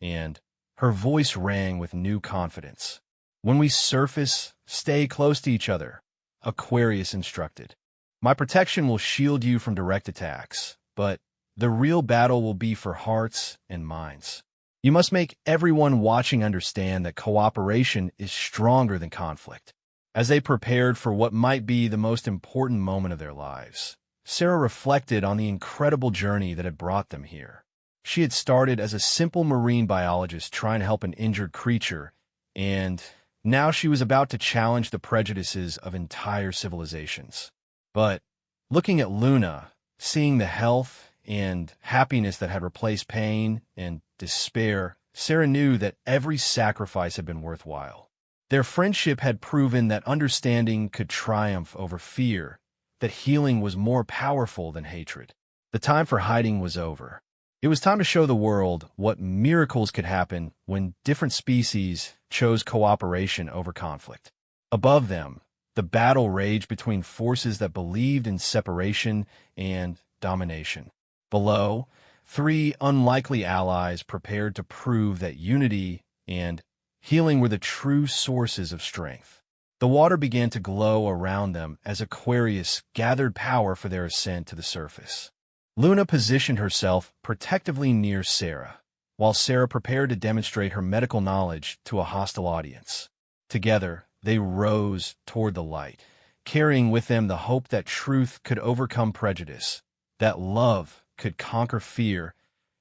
and her voice rang with new confidence. "When we surface, stay close to each other," Aquarius instructed. "My protection will shield you from direct attacks, but the real battle will be for hearts and minds. You must make everyone watching understand that cooperation is stronger than conflict." As they prepared for what might be the most important moment of their lives, Sarah reflected on the incredible journey that had brought them here. She had started as a simple marine biologist trying to help an injured creature, and now she was about to challenge the prejudices of entire civilizations. But looking at Luna, seeing the health and happiness that had replaced pain and despair, Sarah knew that every sacrifice had been worthwhile. Their friendship had proven that understanding could triumph over fear, that healing was more powerful than hatred. The time for hiding was over. It was time to show the world what miracles could happen when different species chose cooperation over conflict. Above them, the battle raged between forces that believed in separation and domination. Below, three unlikely allies prepared to prove that unity and healing were the true sources of strength. The water began to glow around them as Aquarius gathered power for their ascent to the surface. Luna positioned herself protectively near Sarah, while Sarah prepared to demonstrate her medical knowledge to a hostile audience. Together, they rose toward the light, carrying with them the hope that truth could overcome prejudice, that love could conquer fear,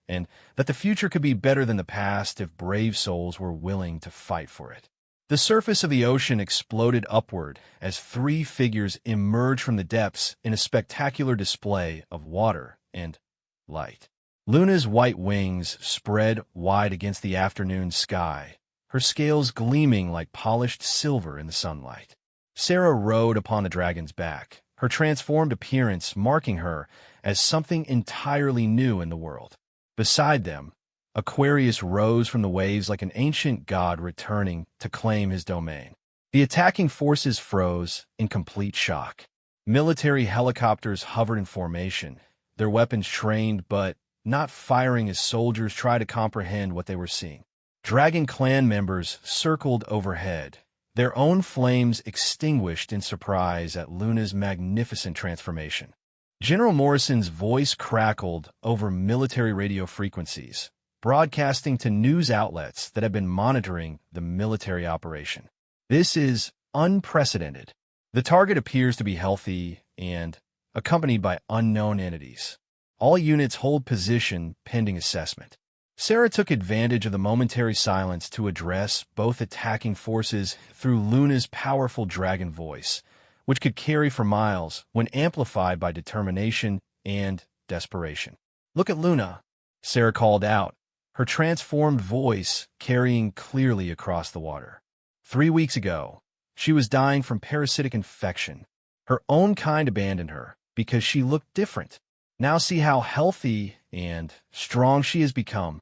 and that the future could be better than the past if brave souls were willing to fight for it. The surface of the ocean exploded upward as three figures emerged from the depths in a spectacular display of water and light. Luna's white wings spread wide against the afternoon sky, her scales gleaming like polished silver in the sunlight. Sarah rode upon the dragon's back, her transformed appearance marking her as something entirely new in the world. Beside them, Aquarius rose from the waves like an ancient god returning to claim his domain. The attacking forces froze in complete shock. Military helicopters hovered in formation, their weapons trained but not firing as soldiers tried to comprehend what they were seeing. Dragon clan members circled overhead, their own flames extinguished in surprise at Luna's magnificent transformation. General Morrison's voice crackled over military radio frequencies, broadcasting to news outlets that had been monitoring the military operation. "This is unprecedented. The target appears to be healthy and accompanied by unknown entities. All units hold position pending assessment." Sarah took advantage of the momentary silence to address both attacking forces through Luna's powerful dragon voice, which could carry for miles when amplified by determination and desperation. "Look at Luna," Sarah called out, her transformed voice carrying clearly across the water. 3 weeks ago, she was dying from parasitic infection. Her own kind abandoned her because she looked different. Now see how healthy and strong she has become.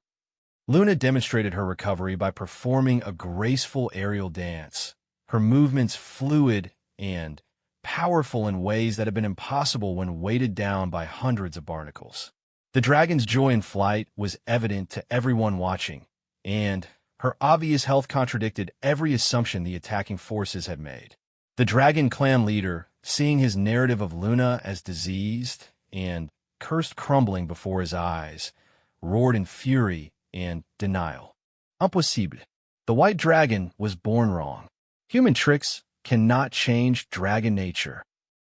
Luna demonstrated her recovery by performing a graceful aerial dance, her movements fluid and powerful in ways that have been impossible when weighted down by hundreds of barnacles. The dragon's joy in flight was evident to everyone watching, and her obvious health contradicted every assumption the attacking forces had made. The dragon clan leader, seeing his narrative of Luna as diseased and cursed crumbling before his eyes, roared in fury and denial. Impossible. The white dragon was born wrong. Human tricks cannot change dragon nature.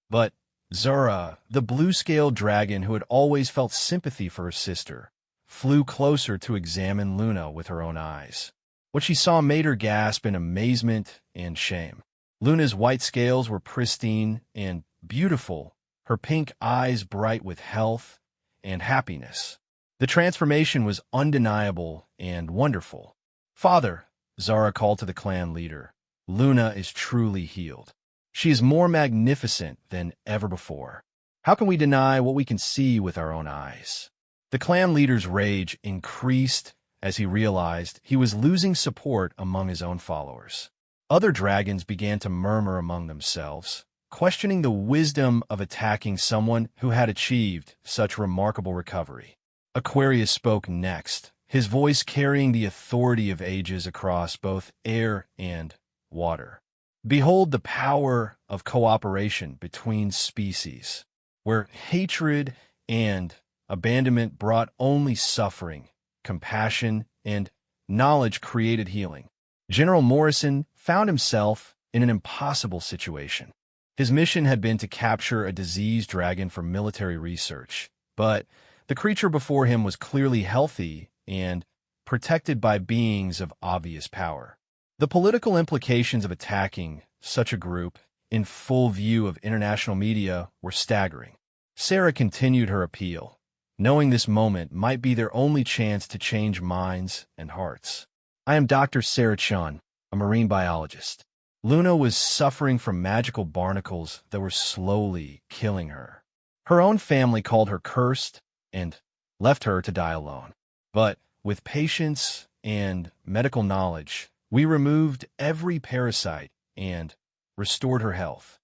But Zura, the blue-scaled dragon who had always felt sympathy for her sister, flew closer to examine Luna with her own eyes. What she saw made her gasp in amazement and shame. Luna's white scales were pristine and beautiful, her pink eyes bright with health and happiness. The transformation was undeniable and wonderful. "Father," Zara called to the clan leader, "Luna is truly healed. She is more magnificent than ever before. How can we deny what we can see with our own eyes?" The clan leader's rage increased as he realized he was losing support among his own followers. Other dragons began to murmur among themselves, questioning the wisdom of attacking someone who had achieved such remarkable recovery. Aquarius spoke next, his voice carrying the authority of ages across both air and water. "Behold the power of cooperation between species, where hatred and abandonment brought only suffering, compassion, and knowledge created healing." General Morrison found himself in an impossible situation. His mission had been to capture a diseased dragon for military research, but the creature before him was clearly healthy and protected by beings of obvious power. The political implications of attacking such a group in full view of international media were staggering. Sarah continued her appeal, knowing this moment might be their only chance to change minds and hearts. "I am Dr. Sarah Chun, a marine biologist. Luna was suffering from magical barnacles that were slowly killing her. Her own family called her cursed and left her to die alone. But with patience and medical knowledge, we removed every parasite and restored her health."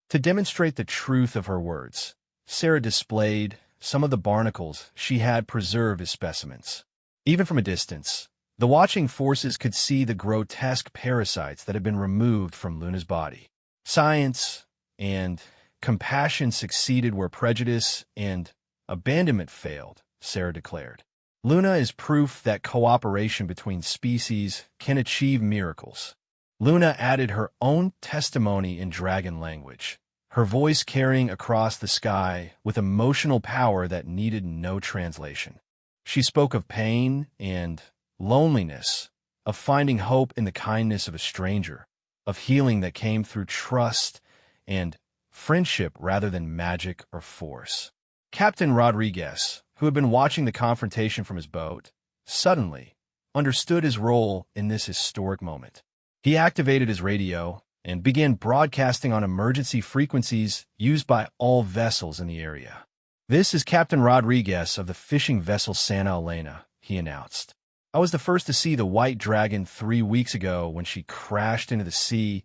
To demonstrate the truth of her words, Sarah displayed some of the barnacles she had preserved as specimens. Even from a distance, the watching forces could see the grotesque parasites that had been removed from Luna's body. Science and compassion succeeded where prejudice and abandonment failed, Sarah declared. "Luna is proof that cooperation between species can achieve miracles." Luna added her own testimony in dragon language, her voice carrying across the sky with emotional power that needed no translation. She spoke of pain and loneliness, of finding hope in the kindness of a stranger, of healing that came through trust and friendship rather than magic or force. Captain Rodriguez, who had been watching the confrontation from his boat, suddenly understood his role in this historic moment. He activated his radio and began broadcasting on emergency frequencies used by all vessels in the area. "This is Captain Rodriguez of the fishing vessel Santa Elena," he announced. "I was the first to see the white dragon 3 weeks ago when she crashed into the sea,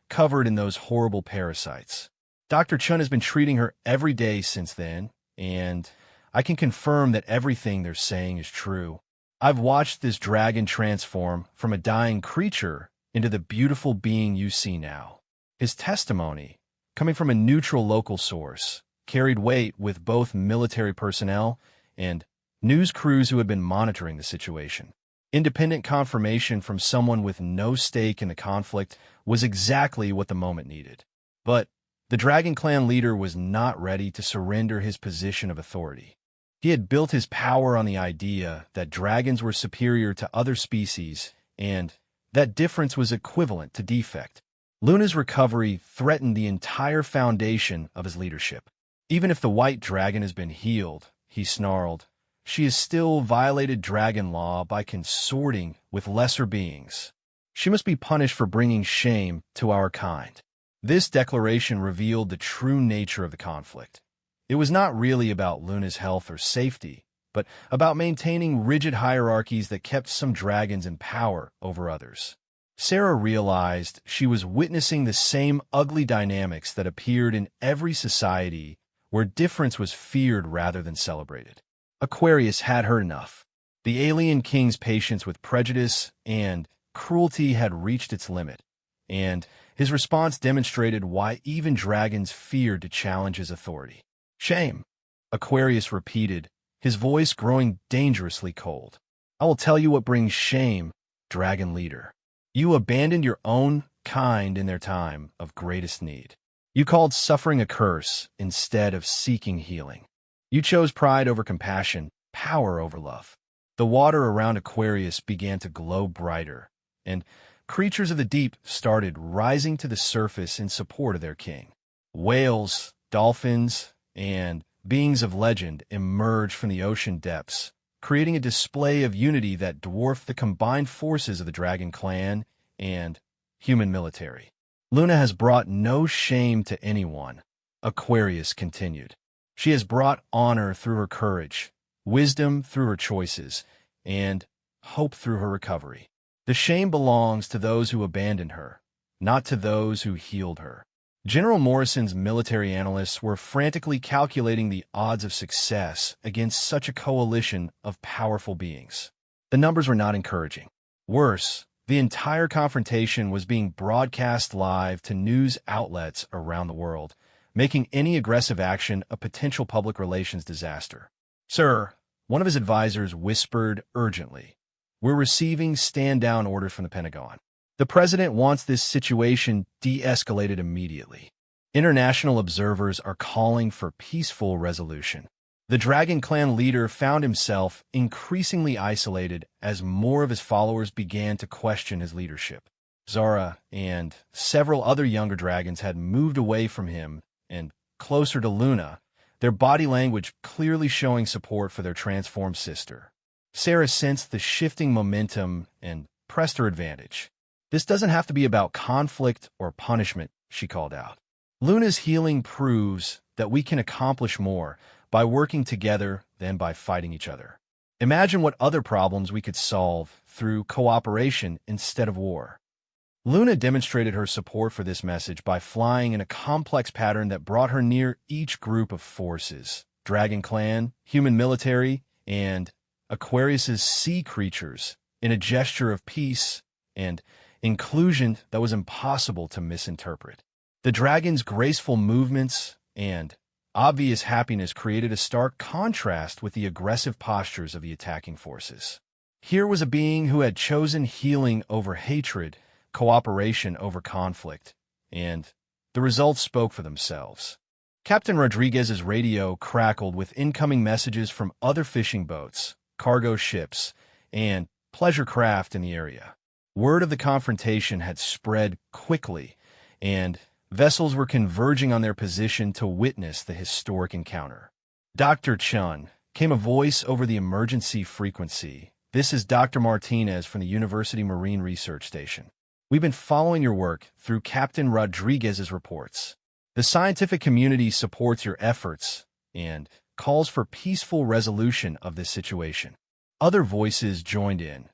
covered in those horrible parasites. Dr. Chun has been treating her every day since then, and I can confirm that everything they're saying is true. I've watched this dragon transform from a dying creature into the beautiful being you see now." His testimony, coming from a neutral local source, carried weight with both military personnel and news crews who had been monitoring the situation. Independent confirmation from someone with no stake in the conflict was exactly what the moment needed. But the Dragon Clan leader was not ready to surrender his position of authority. He had built his power on the idea that dragons were superior to other species and that difference was equivalent to defect. Luna's recovery threatened the entire foundation of his leadership. "Even if the white dragon has been healed," he snarled, "she has still violated dragon law by consorting with lesser beings. She must be punished for bringing shame to our kind." This declaration revealed the true nature of the conflict. It was not really about Luna's health or safety, but about maintaining rigid hierarchies that kept some dragons in power over others. Sarah realized she was witnessing the same ugly dynamics that appeared in every society where difference was feared rather than celebrated. Aquarius had heard enough. The alien king's patience with prejudice and cruelty had reached its limit, and his response demonstrated why even dragons feared to challenge his authority. "Shame," Aquarius repeated, his voice growing dangerously cold. "I will tell you what brings shame, dragon leader. You abandoned your own kind in their time of greatest need. You called suffering a curse instead of seeking healing. You chose pride over compassion, power over love." The water around Aquarius began to glow brighter, and creatures of the deep started rising to the surface in support of their king. Whales, dolphins, and beings of legend emerged from the ocean depths, creating a display of unity that dwarfed the combined forces of the dragon clan and human military. Luna has brought no shame to anyone, Aquarius continued. She has brought honor through her courage, wisdom through her choices, and hope through her recovery. The shame belongs to those who abandoned her, not to those who healed her. General Morrison's military analysts were frantically calculating the odds of success against such a coalition of powerful beings. The numbers were not encouraging. Worse, the entire confrontation was being broadcast live to news outlets around the world, making any aggressive action a potential public relations disaster. "Sir," one of his advisors whispered urgently, "we're receiving stand-down orders from the Pentagon. The president wants this situation de-escalated immediately. International observers are calling for peaceful resolution." The Dragon Clan leader found himself increasingly isolated as more of his followers began to question his leadership. Zara and several other younger dragons had moved away from him and closer to Luna, their body language clearly showing support for their transformed sister. Sarah sensed the shifting momentum and pressed her advantage. "This doesn't have to be about conflict or punishment," she called out. "Luna's healing proves that we can accomplish more by working together than by fighting each other. Imagine what other problems we could solve through cooperation instead of war." Luna demonstrated her support for this message by flying in a complex pattern that brought her near each group of forces: Dragon Clan, human military, and Aquarius's sea creatures, in a gesture of peace and inclusion that was impossible to misinterpret. The dragon's graceful movements and obvious happiness created a stark contrast with the aggressive postures of the attacking forces. Here was a being who had chosen healing over hatred, cooperation over conflict, and the results spoke for themselves. Captain Rodriguez's radio crackled with incoming messages from other fishing boats, cargo ships, and pleasure craft in the area. Word of the confrontation had spread quickly, and vessels were converging on their position to witness the historic encounter. "Dr. Chun," came a voice over the emergency frequency. "This is Dr. Martinez from the University Marine Research Station. We've been following your work through Captain Rodriguez's reports. The scientific community supports your efforts and calls for peaceful resolution of this situation." Other voices joined in: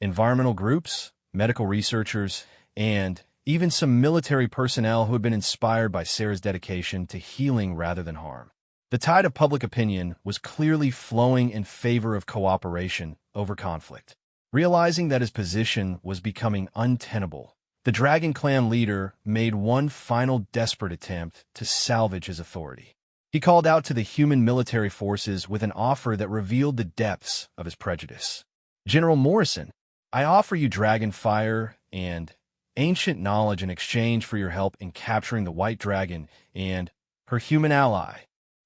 environmental groups, medical researchers, and even some military personnel who had been inspired by Sarah's dedication to healing rather than harm. The tide of public opinion was clearly flowing in favor of cooperation over conflict. Realizing that his position was becoming untenable, the Dragon Clan leader made one final desperate attempt to salvage his authority. He called out to the human military forces with an offer that revealed the depths of his prejudice. "General Morrison, I offer you dragon fire and ancient knowledge in exchange for your help in capturing the White Dragon and her human ally.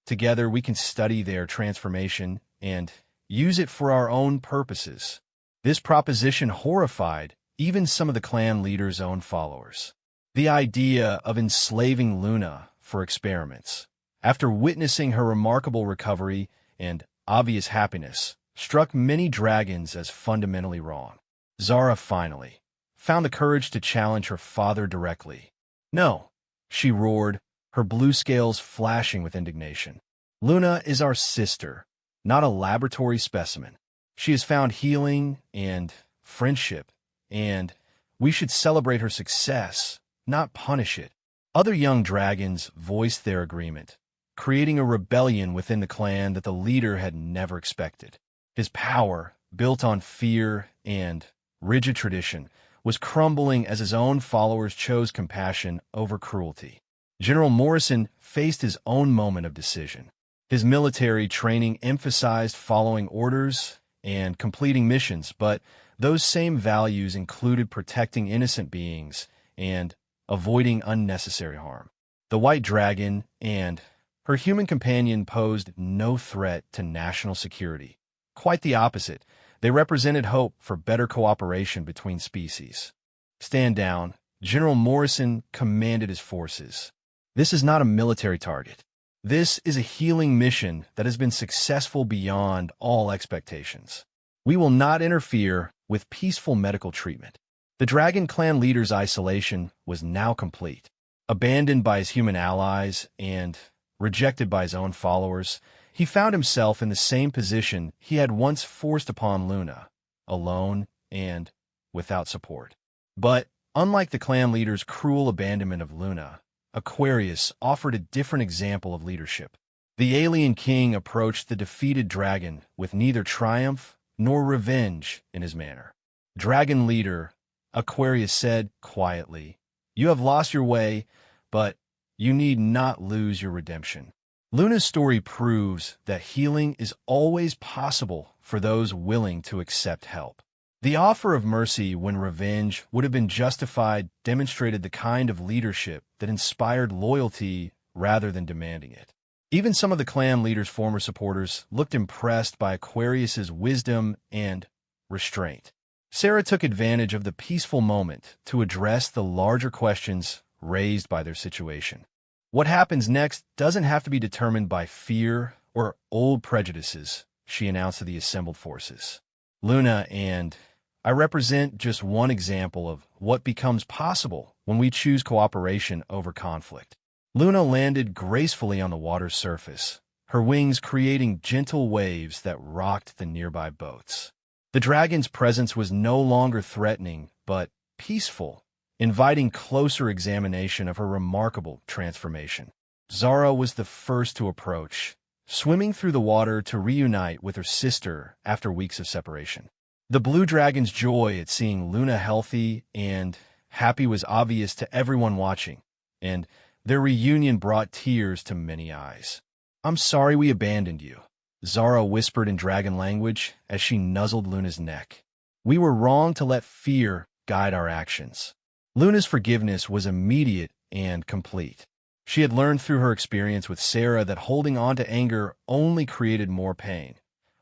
Together we can study their transformation and use it for our own purposes." This proposition horrified even some of the clan leader's own followers. The idea of enslaving Luna for experiments, after witnessing her remarkable recovery and obvious happiness, struck many dragons as fundamentally wrong. Zara finally found the courage to challenge her father directly. "No," she roared, her blue scales flashing with indignation. "Luna is our sister, not a laboratory specimen. She has found healing and friendship, and we should celebrate her success, not punish it." Other young dragons voiced their agreement, creating a rebellion within the clan that the leader had never expected. His power, built on fear and rigid tradition, was crumbling as his own followers chose compassion over cruelty. General Morrison faced his own moment of decision. His military training emphasized following orders and completing missions, but those same values included protecting innocent beings and avoiding unnecessary harm. The White Dragon and her human companion posed no threat to national security. Quite the opposite. They represented hope for better cooperation between species. Stand down. General Morrison commanded his forces. This is not a military target. This is a healing mission that has been successful beyond all expectations. We will not interfere with peaceful medical treatment. The Dragon Clan leader's isolation was now complete. Abandoned by his human allies and rejected by his own followers, he found himself in the same position he had once forced upon Luna, alone and without support. But, unlike the clan leader's cruel abandonment of Luna, Aquarius offered a different example of leadership. The alien king approached the defeated dragon with neither triumph nor revenge in his manner. Dragon leader, Aquarius said quietly, "You have lost your way, but you need not lose your redemption." Luna's story proves that healing is always possible for those willing to accept help. The offer of mercy when revenge would have been justified demonstrated the kind of leadership that inspired loyalty rather than demanding it. Even some of the clan leader's former supporters looked impressed by Aquarius's wisdom and restraint. Sarah took advantage of the peaceful moment to address the larger questions raised by their situation. What happens next doesn't have to be determined by fear or old prejudices, she announced to the assembled forces. Luna and I represent just one example of what becomes possible when we choose cooperation over conflict. Luna landed gracefully on the water's surface, her wings creating gentle waves that rocked the nearby boats. The dragon's presence was no longer threatening, but peaceful, inviting closer examination of her remarkable transformation. Zara was the first to approach, swimming through the water to reunite with her sister after weeks of separation. The blue dragon's joy at seeing Luna healthy and happy was obvious to everyone watching, and their reunion brought tears to many eyes. "I'm sorry we abandoned you," Zara whispered in dragon language as she nuzzled Luna's neck. "We were wrong to let fear guide our actions." Luna's forgiveness was immediate and complete. She had learned through her experience with Sarah that holding on to anger only created more pain,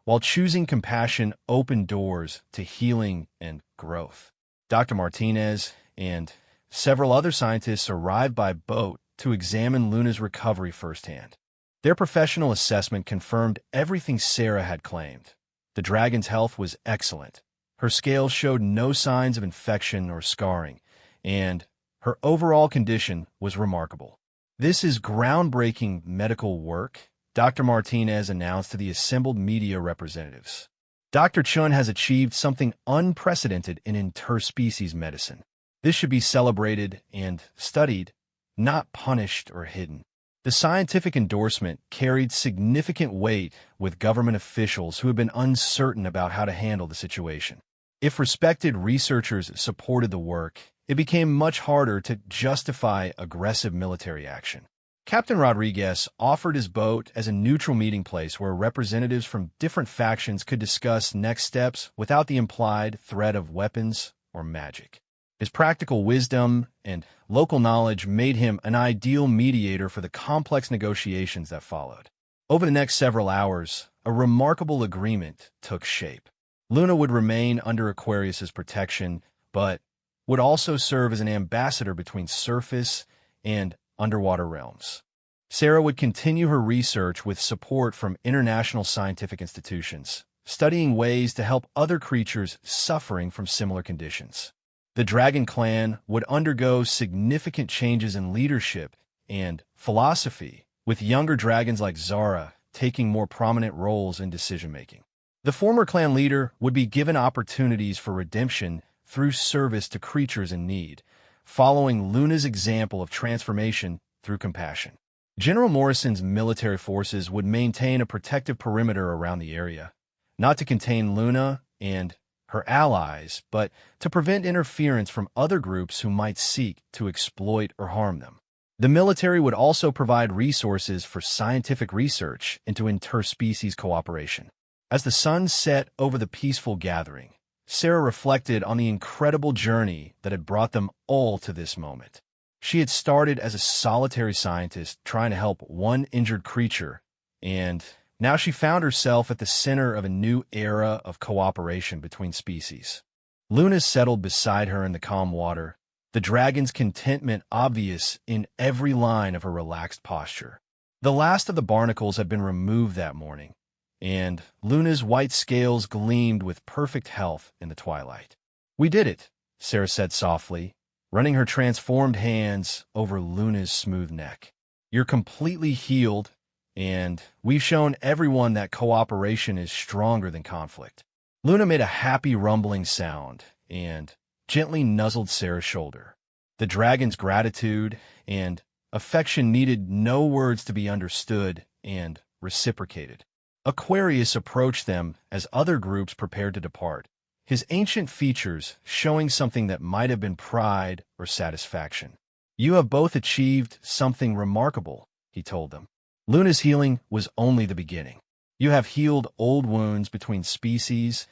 while choosing compassion opened doors to healing and growth. Dr. Martinez and several other scientists arrived by boat to examine Luna's recovery firsthand. Their professional assessment confirmed everything Sarah had claimed. The dragon's health was excellent. Her scales showed no signs of infection or scarring, and her overall condition was remarkable. "This is groundbreaking medical work," Dr. Martinez announced to the assembled media representatives. "Dr. Chun has achieved something unprecedented in interspecies medicine. This should be celebrated and studied, not punished or hidden." The scientific endorsement carried significant weight with government officials who had been uncertain about how to handle the situation. If respected researchers supported the work, it became much harder to justify aggressive military action. Captain Rodriguez offered his boat as a neutral meeting place where representatives from different factions could discuss next steps without the implied threat of weapons or magic. His practical wisdom and local knowledge made him an ideal mediator for the complex negotiations that followed. Over the next several hours, a remarkable agreement took shape. Luna would remain under Aquarius's protection, but would also serve as an ambassador between surface and underwater realms. Sarah would continue her research with support from international scientific institutions, studying ways to help other creatures suffering from similar conditions. The Dragon Clan would undergo significant changes in leadership and philosophy, with younger dragons like Zara taking more prominent roles in decision-making. The former clan leader would be given opportunities for redemption through service to creatures in need, following Luna's example of transformation through compassion. General Morrison's military forces would maintain a protective perimeter around the area, not to contain Luna and her allies, but to prevent interference from other groups who might seek to exploit or harm them. The military would also provide resources for scientific research into interspecies cooperation. As the sun set over the peaceful gathering, Sarah reflected on the incredible journey that had brought them all to this moment. She had started as a solitary scientist trying to help one injured creature, and Now she found herself at the center of a new era of cooperation between species. Luna settled beside her in the calm water, the dragon's contentment obvious in every line of her relaxed posture. The last of the barnacles had been removed that morning, and Luna's white scales gleamed with perfect health in the twilight. "We did it," Sarah said softly, running her transformed hands over Luna's smooth neck. "You're completely healed, and we've shown everyone that cooperation is stronger than conflict." Luna made a happy rumbling sound and gently nuzzled Sarah's shoulder. The dragon's gratitude and affection needed no words to be understood and reciprocated. Aquarius approached them as other groups prepared to depart, his ancient features showing something that might have been pride or satisfaction. "You have both achieved something remarkable," he told them. "Luna's healing was only the beginning. You have healed old wounds between species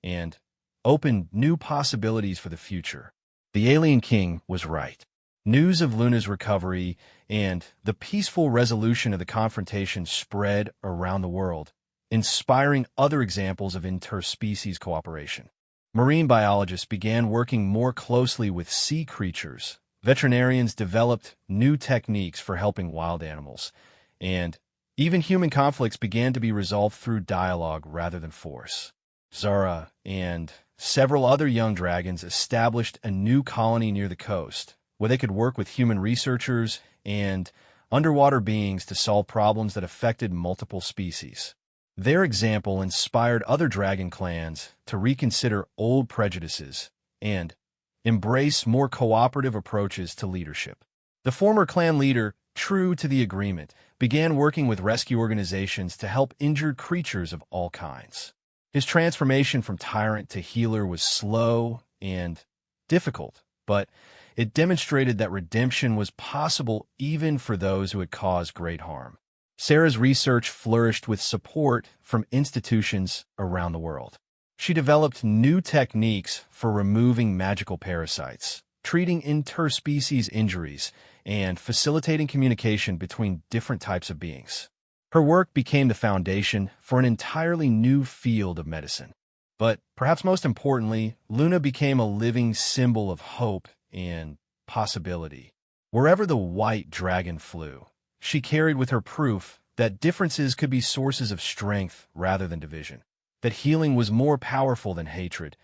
and opened new possibilities for the future." The alien king was right. News of Luna's recovery and the peaceful resolution of the confrontation spread around the world, inspiring other examples of interspecies cooperation. Marine biologists began working more closely with sea creatures. Veterinarians developed new techniques for helping wild animals, and even human conflicts began to be resolved through dialogue rather than force. Zara and several other young dragons established a new colony near the coast, where they could work with human researchers and underwater beings to solve problems that affected multiple species. Their example inspired other dragon clans to reconsider old prejudices and embrace more cooperative approaches to leadership. The former clan leader, true to the agreement, began working with rescue organizations to help injured creatures of all kinds. His transformation from tyrant to healer was slow and difficult, but it demonstrated that redemption was possible even for those who had caused great harm. Sarah's research flourished with support from institutions around the world. She developed new techniques for removing magical parasites, treating interspecies injuries, and facilitating communication between different types of beings. Her work became the foundation for an entirely new field of medicine. But perhaps most importantly, Luna became a living symbol of hope and possibility. Wherever the white dragon flew, she carried with her proof that differences could be sources of strength rather than division, that healing was more powerful than hatred,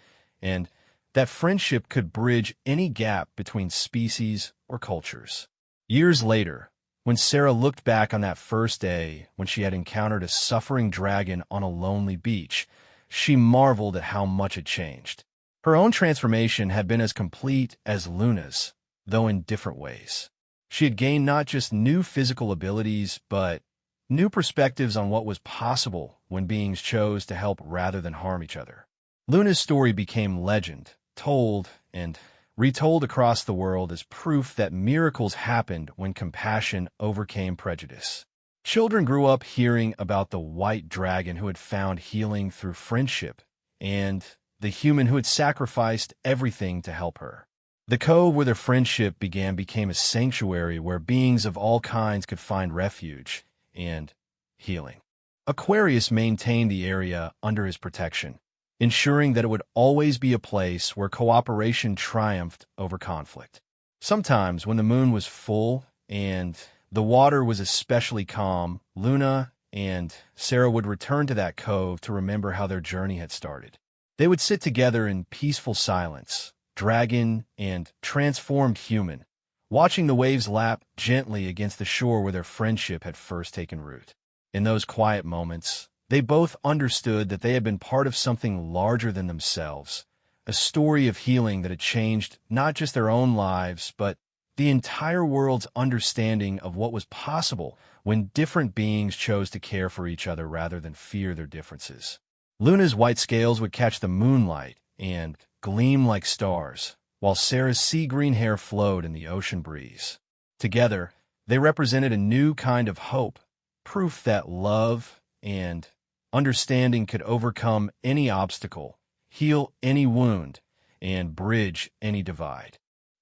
and that friendship could bridge any gap between species or cultures. Years later, when Sarah looked back on that first day when she had encountered a suffering dragon on a lonely beach, she marveled at how much had changed. Her own transformation had been as complete as Luna's, though in different ways. She had gained not just new physical abilities, but new perspectives on what was possible when beings chose to help rather than harm each other. Luna's story became legend, told and retold across the world as proof that miracles happened when compassion overcame prejudice. Children grew up hearing about the white dragon who had found healing through friendship and the human who had sacrificed everything to help her. The cove where their friendship began became a sanctuary where beings of all kinds could find refuge and healing. Aquarius maintained the area under his protection, ensuring that it would always be a place where cooperation triumphed over conflict. Sometimes, when the moon was full and the water was especially calm, Luna and Sarah would return to that cove to remember how their journey had started. They would sit together in peaceful silence, dragon and transformed human, watching the waves lap gently against the shore where their friendship had first taken root. In those quiet moments, they both understood that they had been part of something larger than themselves, a story of healing that had changed not just their own lives, but the entire world's understanding of what was possible when different beings chose to care for each other rather than fear their differences. Luna's white scales would catch the moonlight and gleam like stars, while Sarah's sea-green hair flowed in the ocean breeze. Together, they represented a new kind of hope, proof that love and understanding could overcome any obstacle, heal any wound, and bridge any divide.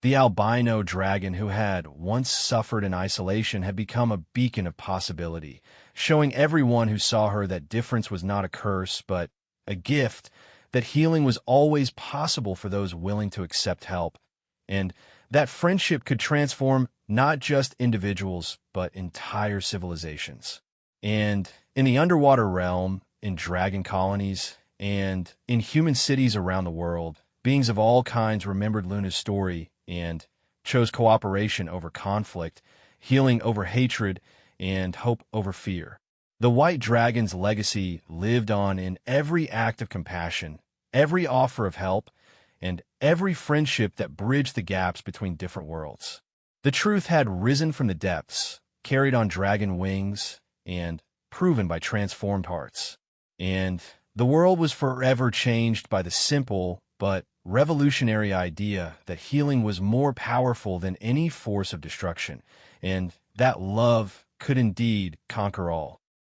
The albino dragon who had once suffered in isolation had become a beacon of possibility, showing everyone who saw her that difference was not a curse, but a gift, that healing was always possible for those willing to accept help, and that friendship could transform not just individuals, but entire civilizations. And in the underwater realm, in dragon colonies, and in human cities around the world, beings of all kinds remembered Luna's story and chose cooperation over conflict, healing over hatred, and hope over fear. The white dragon's legacy lived on in every act of compassion, every offer of help, and every friendship that bridged the gaps between different worlds. The truth had risen from the depths, carried on dragon wings, and proven by transformed hearts. And the world was forever changed by the simple but revolutionary idea that healing was more powerful than any force of destruction, and that love could indeed conquer all.